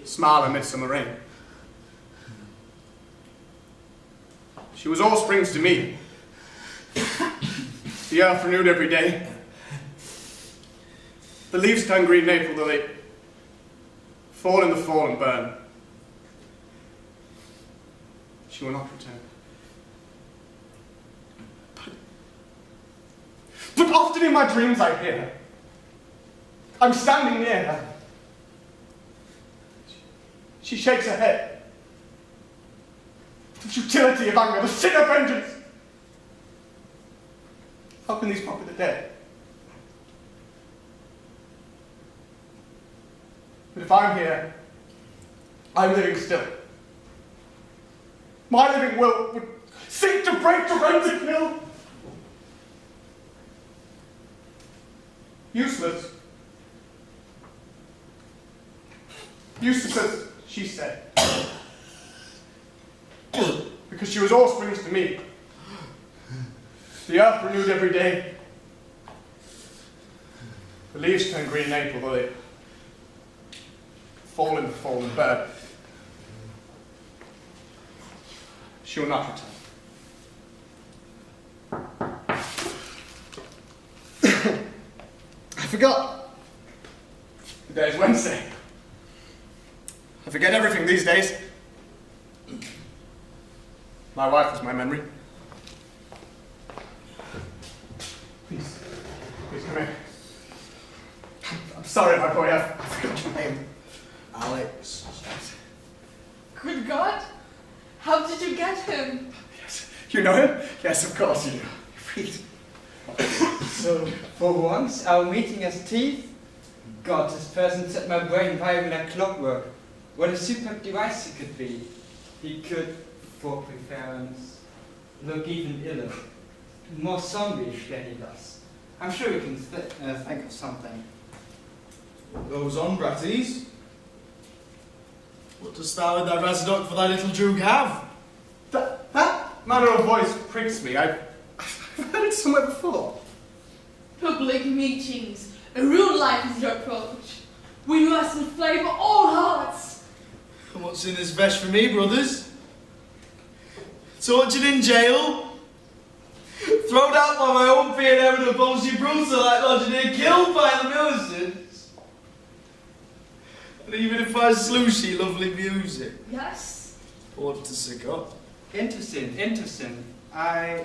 smile amid summer rain. She was all springs to me. The earth renewed every day. The leaves turn green in April, though they fall in the fall and burn. She will not return. But often in my dreams I hear her. I'm standing near her. She shakes her head. The futility of anger, the sin of vengeance. How can these copy the dead? But if I'm here, I'm living still. My living will would seek to break, to rend, to kill. Useless. Useless as she said. Because she was all springs to me. The earth renewed every day. The leaves turn green in April, though they fall in the fall and burn. She will not return. I forgot. The day is Wednesday. I forget everything these days. My wife is my memory. Please come here. I'm sorry, my boy, I forgot your name. Alex. Good God! How did you get him? Yes. You know him? Yes, of course you do. Please. So, for once, our meeting has teeth? God, this person set my brain firing like clockwork. What a superb device he could be. He could, for preference, look even iller. More zombish than he does. I'm sure we can think of something. What goes on, Bratties? What dost thou in thy residence for thy little Droog have? That manner of voice pricks me. I've heard it somewhere before. Public meetings. A real life is your approach. We must inflame all hearts. And what's in this vesh for me, brothers? Tortured in jail? Thrown out by my own feared errand of Bolshy Bruiser like lodging here, killed by the Millicents? And even if I slew she lovely music? Yes? Ought to sick up. Interesting. I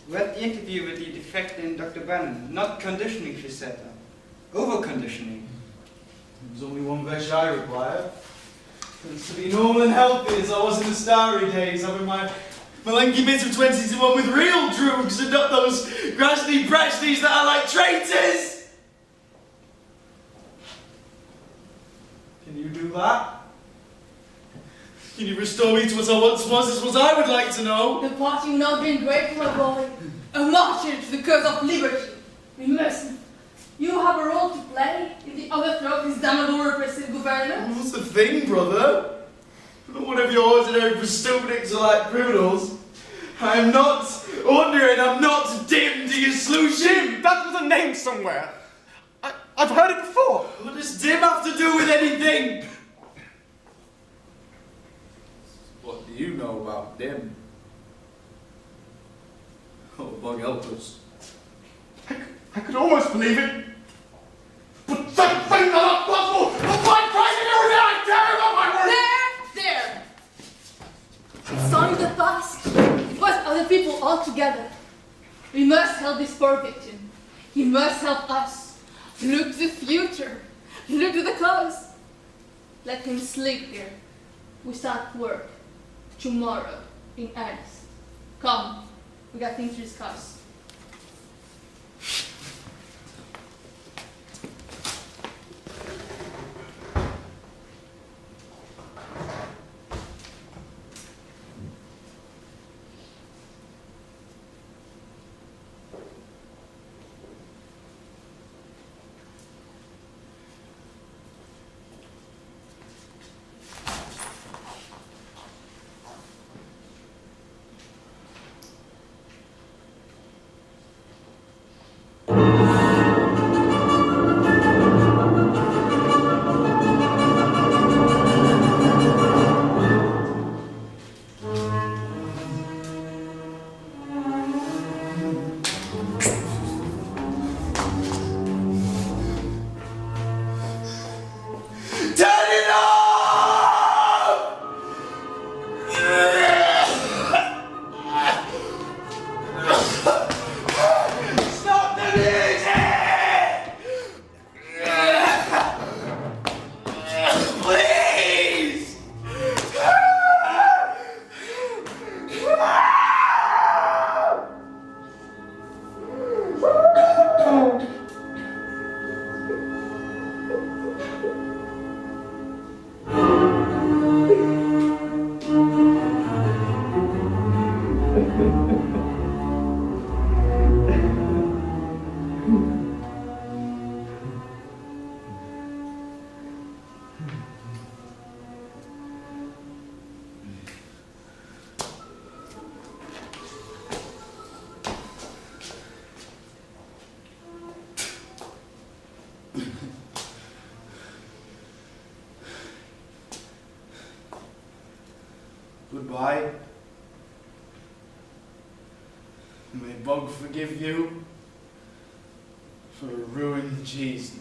read the interview with the defecting Dr. Bannon. Not conditioning, she said. Over-conditioning. There's only one vesh I require. It's to be normal and healthy as I was in the starry days, having my lanky bits of 20 to 1 with real droogs and not those grassy brashties that are like traitors! Can you do that? Can you restore me to what I once was, is what I would like to know. The party will not be grateful, my boy. A martyr to the cause of liberty. We must. You have a role to play in the overthrow of this damnable repressive government. What's the thing, brother? Not one of your ordinary prestupniks are like criminals. I am not ordinary and I'm not Dim to your sluice. Dim! That was a name somewhere. I've heard it before. What does Dim have to do with anything? What do you know about Dim? Oh, bug help us. I could almost believe it. But such things are not possible! The blood crying every day! I tear up my word! There! Sorry the past. It was other people altogether. We must help this poor victim. He must help us. Look to the future. Look to the cause. Let him sleep here. We start work tomorrow in earnest. Come, we got things to discuss. Goodbye. May Bog forgive you for ruining cheese.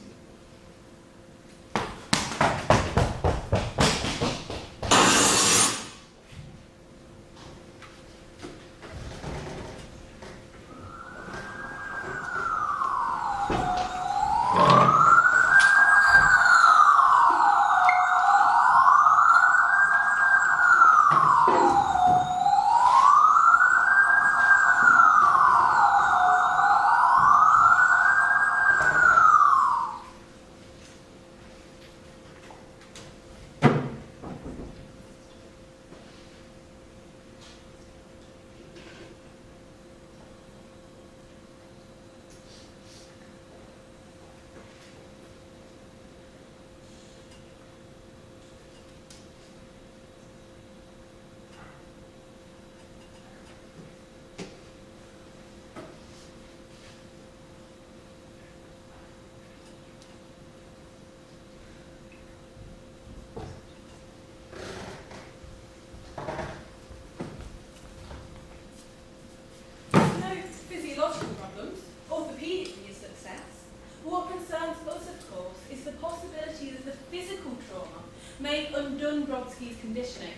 Conditioning.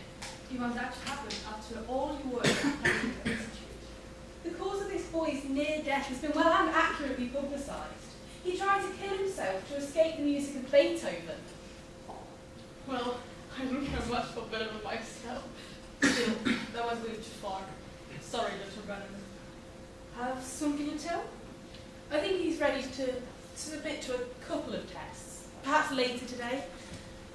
You want that to happen after all your work at the Institute. The cause of this boy's near death has been well and accurately publicised. He tried to kill himself to escape the music of Beethoven. Well, I don't care much for Beethoven myself. Still, that was a little too far. Sorry, Dr. Brennan. Have something to tell? I think he's ready to submit to a couple of tests, perhaps later today.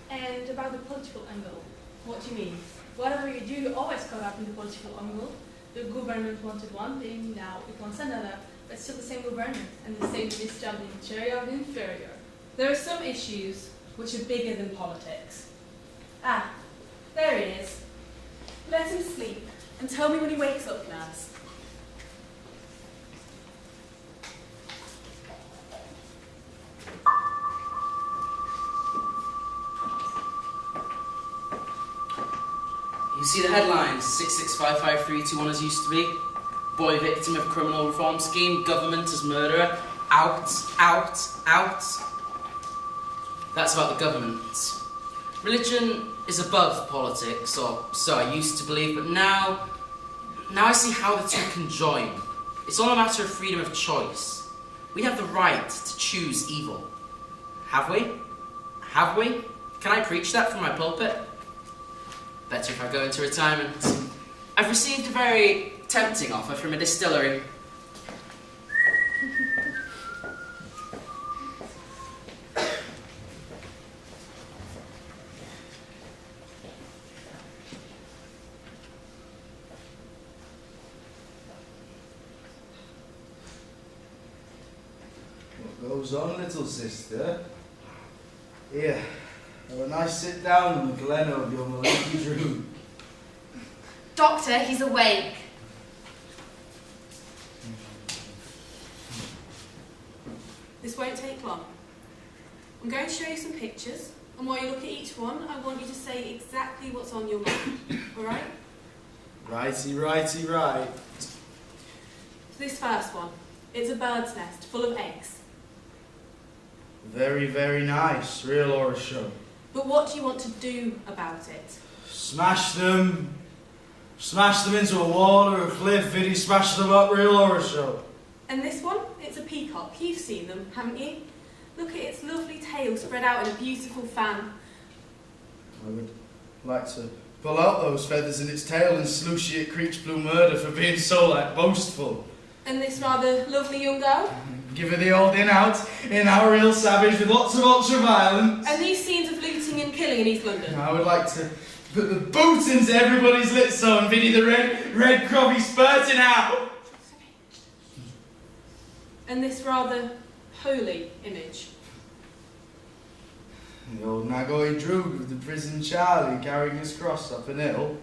And about the political angle. What do you mean? Whatever you do, you always come up with the political angle. The government wanted one thing, now it wants another, but still the same government and the same misjudging of the inferior. There are some issues which are bigger than politics. Ah, there he is. Let him sleep and tell me when he wakes up, class. You see the headlines, 6655321 as used to be. Boy victim of criminal reform scheme, government as murderer. Out, out, out. That's about the government. Religion is above politics, or so I used to believe, but now I see how the two can join. It's all a matter of freedom of choice. We have the right to choose evil. Have we? Have we? Can I preach that from my pulpit? Better if I go into retirement. I've received a very tempting offer from a distillery. What goes on, little sister? Here, have a nice sit down on the Glenna of your molecular room. Doctor, he's awake. This won't take long. I'm going to show you some pictures, and while you look at each one, I want you to say exactly what's on your mind. Alright? Righty, righty, right. So this first one, it's a bird's nest full of eggs. Very, very nice. Real or a show? But what do you want to do about it? Smash them. Smash them into a wall or a cliff. Viddy, smash them up. Real or a show? And this one, it's a peacock. You've seen them, haven't you? Look at its lovely tail spread out in a beautiful fan. I would like to pull out those feathers in its tail and sloosh it creech blue murder for being so, boastful. And this rather lovely young girl? Give her the old in-out real savage with lots of ultra-violence. And these scenes of looting and killing in East London? I would like to put the boot into everybody's lit so and Viddy the red crobby spurting out. And this rather holy image? The old Nagoy Droog of the prison Charlie carrying his cross up an hill.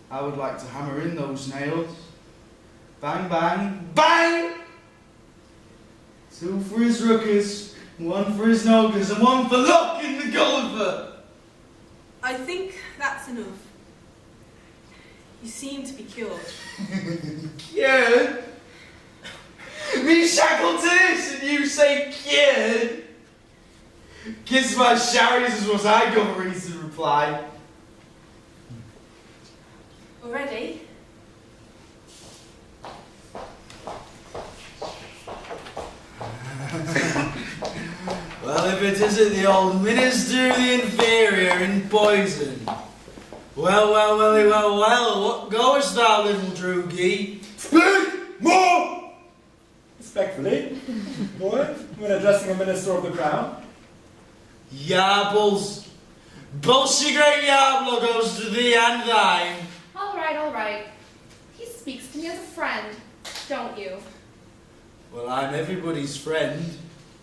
I would like to hammer in those nails. Bang, bang, bang! 2 for his rookers, 1 for his noggers, and 1 for luck in the Gulliver! I think that's enough. You seem to be cured. Cured? Me shackled to this, and you say cured? Kiss my sharries is what I got a reason to reply. Already? Well, if it isn't the old Minister of the Inferior in poison. Well, what goest thou, little droogie? Speak more! Respectfully, boy, when addressing a minister of the crown. Yarbles. Bullshit great Yarbler goes to thee and thine. All right. He speaks to me as a friend, don't you? Well, I'm everybody's friend,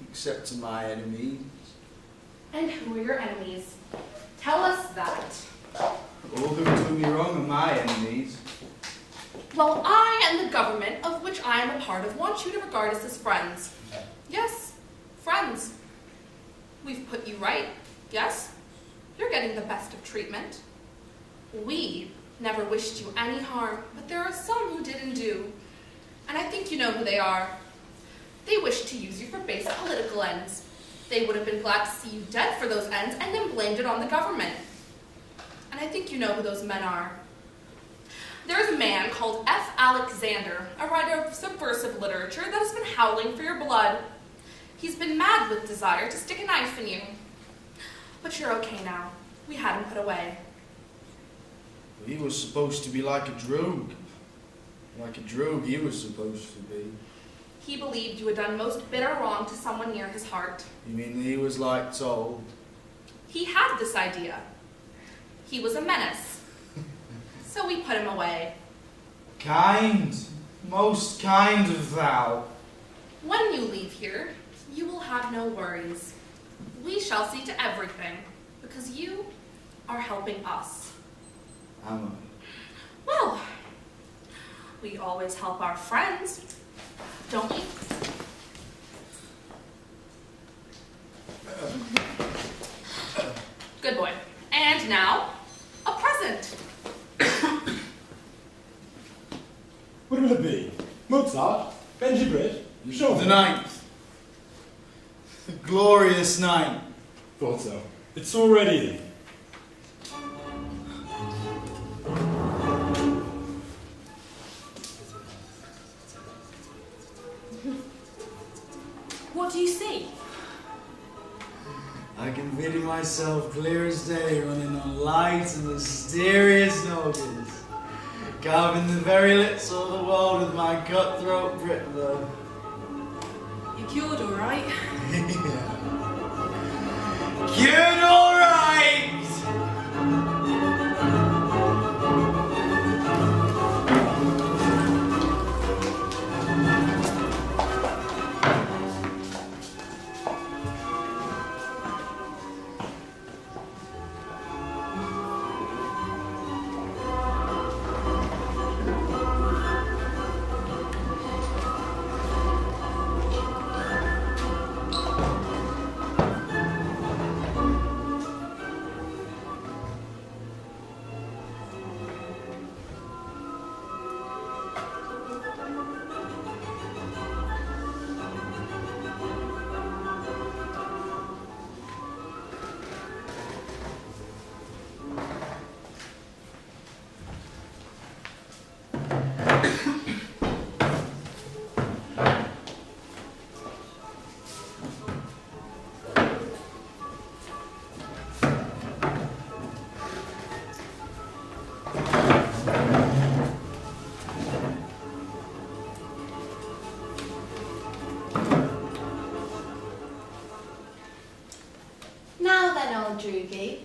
except to my enemies. And who are your enemies? Tell us that. All who do me wrong are my enemies. Well, I and the government, of which I am a part of, want you to regard us as friends. Yes, friends. We've put you right, yes? You're getting the best of treatment. We never wished you any harm, but there are some who did and do. And I think you know who they are. They wish to use you for base political ends. They would have been glad to see you dead for those ends and then blamed it on the government. And I think you know who those men are. There is a man called F. Alexander, a writer of subversive literature that has been howling for your blood. He's been mad with desire to stick a knife in you. But you're okay now. We had him put away. He was supposed to be like a droog. Like a droog he was supposed to be. He believed you had done most bitter wrong to someone near his heart. You mean he was like told? He had this idea. He was a menace. So we put him away. Kind, most kind of thou. When you leave here, you will have no worries. We shall see to everything, because you are helping us. Am I? Well, we always help our friends, don't we? Good boy. And now, a present. What will it be? Most books out. Benji Britt, show The me. 9th. The glorious night. Thought so. It's already in. What do you see? I can picture myself clear as day, running on light and mysterious noggins, carving the very lips of the world with my cutthroat Brit blood. You're cured, all right? Cured, all right! Now then, old Droogie,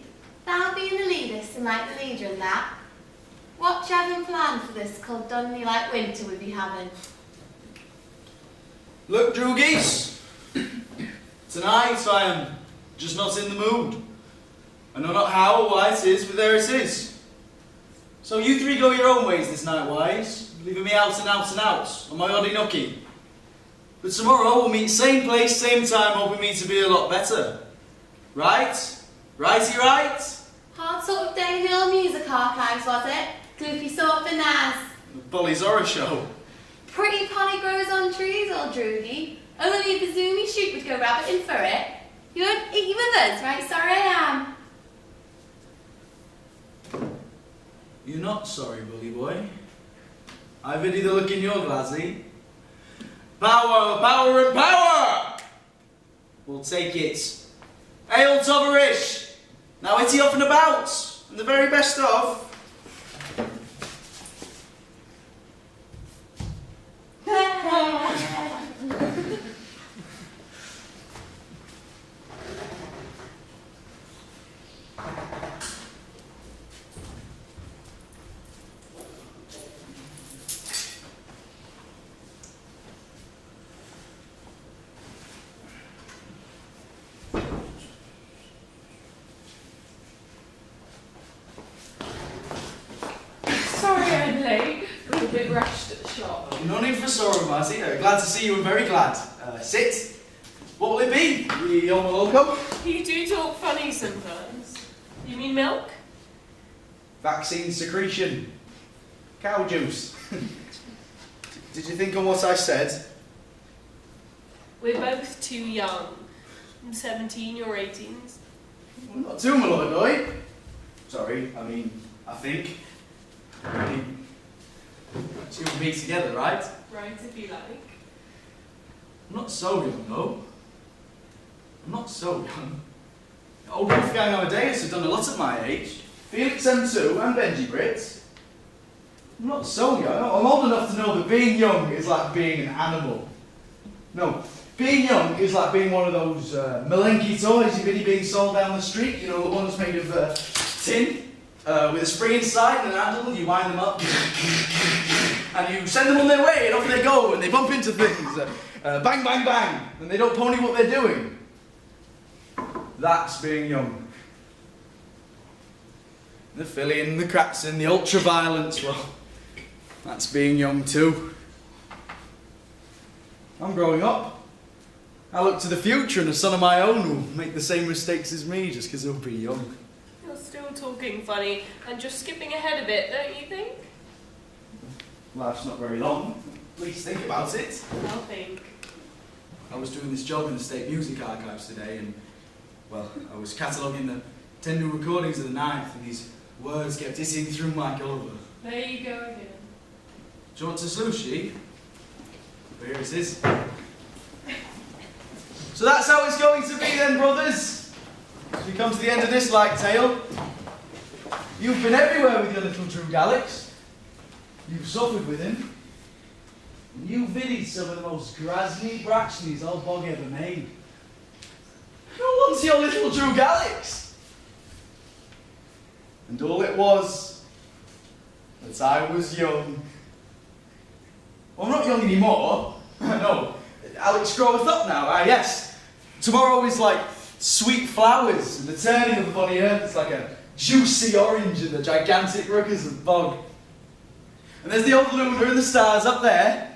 thou being the leadest and like the leader in that, what you having planned for this cold dunny like winter we be having? Look, Droogies, tonight I am just not in the mood. I know not how or why it is, but there it is. So you three go your own ways this night, wise, leaving me out and out and out on my oddie nookie. But tomorrow we'll meet same place, same time, hoping me to be a lot better. Right? Righty right? Hard sort of day in the old music archives, was it? Gloopy sort of finesse. Bolly's horror show. Pretty polly grows on trees, old Droogie. Only if the zoomy shoot would go rabbiting for it. You won't eat you with us, right? Sorry I am. You're not sorry, bully boy. I've had the look in your glassy. Power, power and power! We'll take it. Ale Toverish! Now itty off and about, and the very best of. Sorry I'm late. Got a bit rushed at the shop. No need for sorrow, Marty. Glad to see you and very glad. Sit. What will it be? The Yomo Loco? You do talk funny sometimes. You mean milk? Vaccine secretion. Cow juice. Did you think on what I said? We're both too young. I'm 17, you're 18s. Not too, my lord boy. Sorry, I think. Two and me together, right? Right, if you like. I'm not so young, though. I'm not so young. The old Wolfgang nowadays have done a lot at my age. Felix M2 and Benji Britt. I'm not so young. I'm old enough to know that being young is like being an animal. No, being young is like being one of those Malenki toys you've been being sold down the street. You know, the ones made of tin. With a spring inside and an handle, you wind them up and you send them on their way and off they go and they bump into things. Bang, bang, bang, and they don't pony what they're doing. That's being young. The filling, the cracks in, the ultra-violence, well, that's being young too. I'm growing up. I look to the future and a son of my own will make the same mistakes as me just because he'll be young. You're still talking funny and just skipping ahead a bit, don't you think? Life's not very long. At least think about it. I'll think. I was doing this job in the State Music Archives today, and, well, I was cataloguing the 10 new recordings of the 9th, and these words kept hissing through my Gulliver. There you go again. Do you want a sushi? Well, here it is. So that's how it's going to be then, brothers. As we come to the end of this like tale, you've been everywhere with your little Drew Alex. You've suffered with him. And you've viddied some of the most grasny brachnies old bog ever made. Who wants your little Drew Alex? And all it was that I was young. Well, I'm not young anymore. No, Alex groweth up now. Ah, yes. Tomorrow is like sweet flowers, and the turning of the bonny earth is like a juicy orange in the gigantic ruckers of bog. And there's the old luna and the stars up there.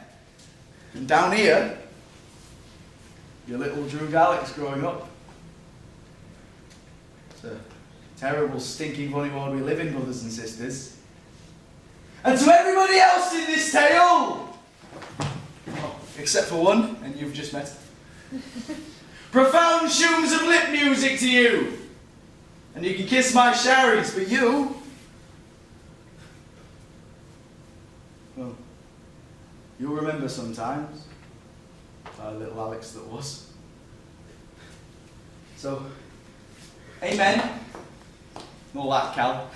And down here, your little Drew Alex growing up. It's a terrible, stinking, funny world we live in, brothers and sisters. And to everybody else in this tale, except for one, and you've just met. Profound shoons of lip music to you. And you can kiss my sherries, but you... well, you'll remember sometimes. Our little Alex that was. So, amen. More like Cal.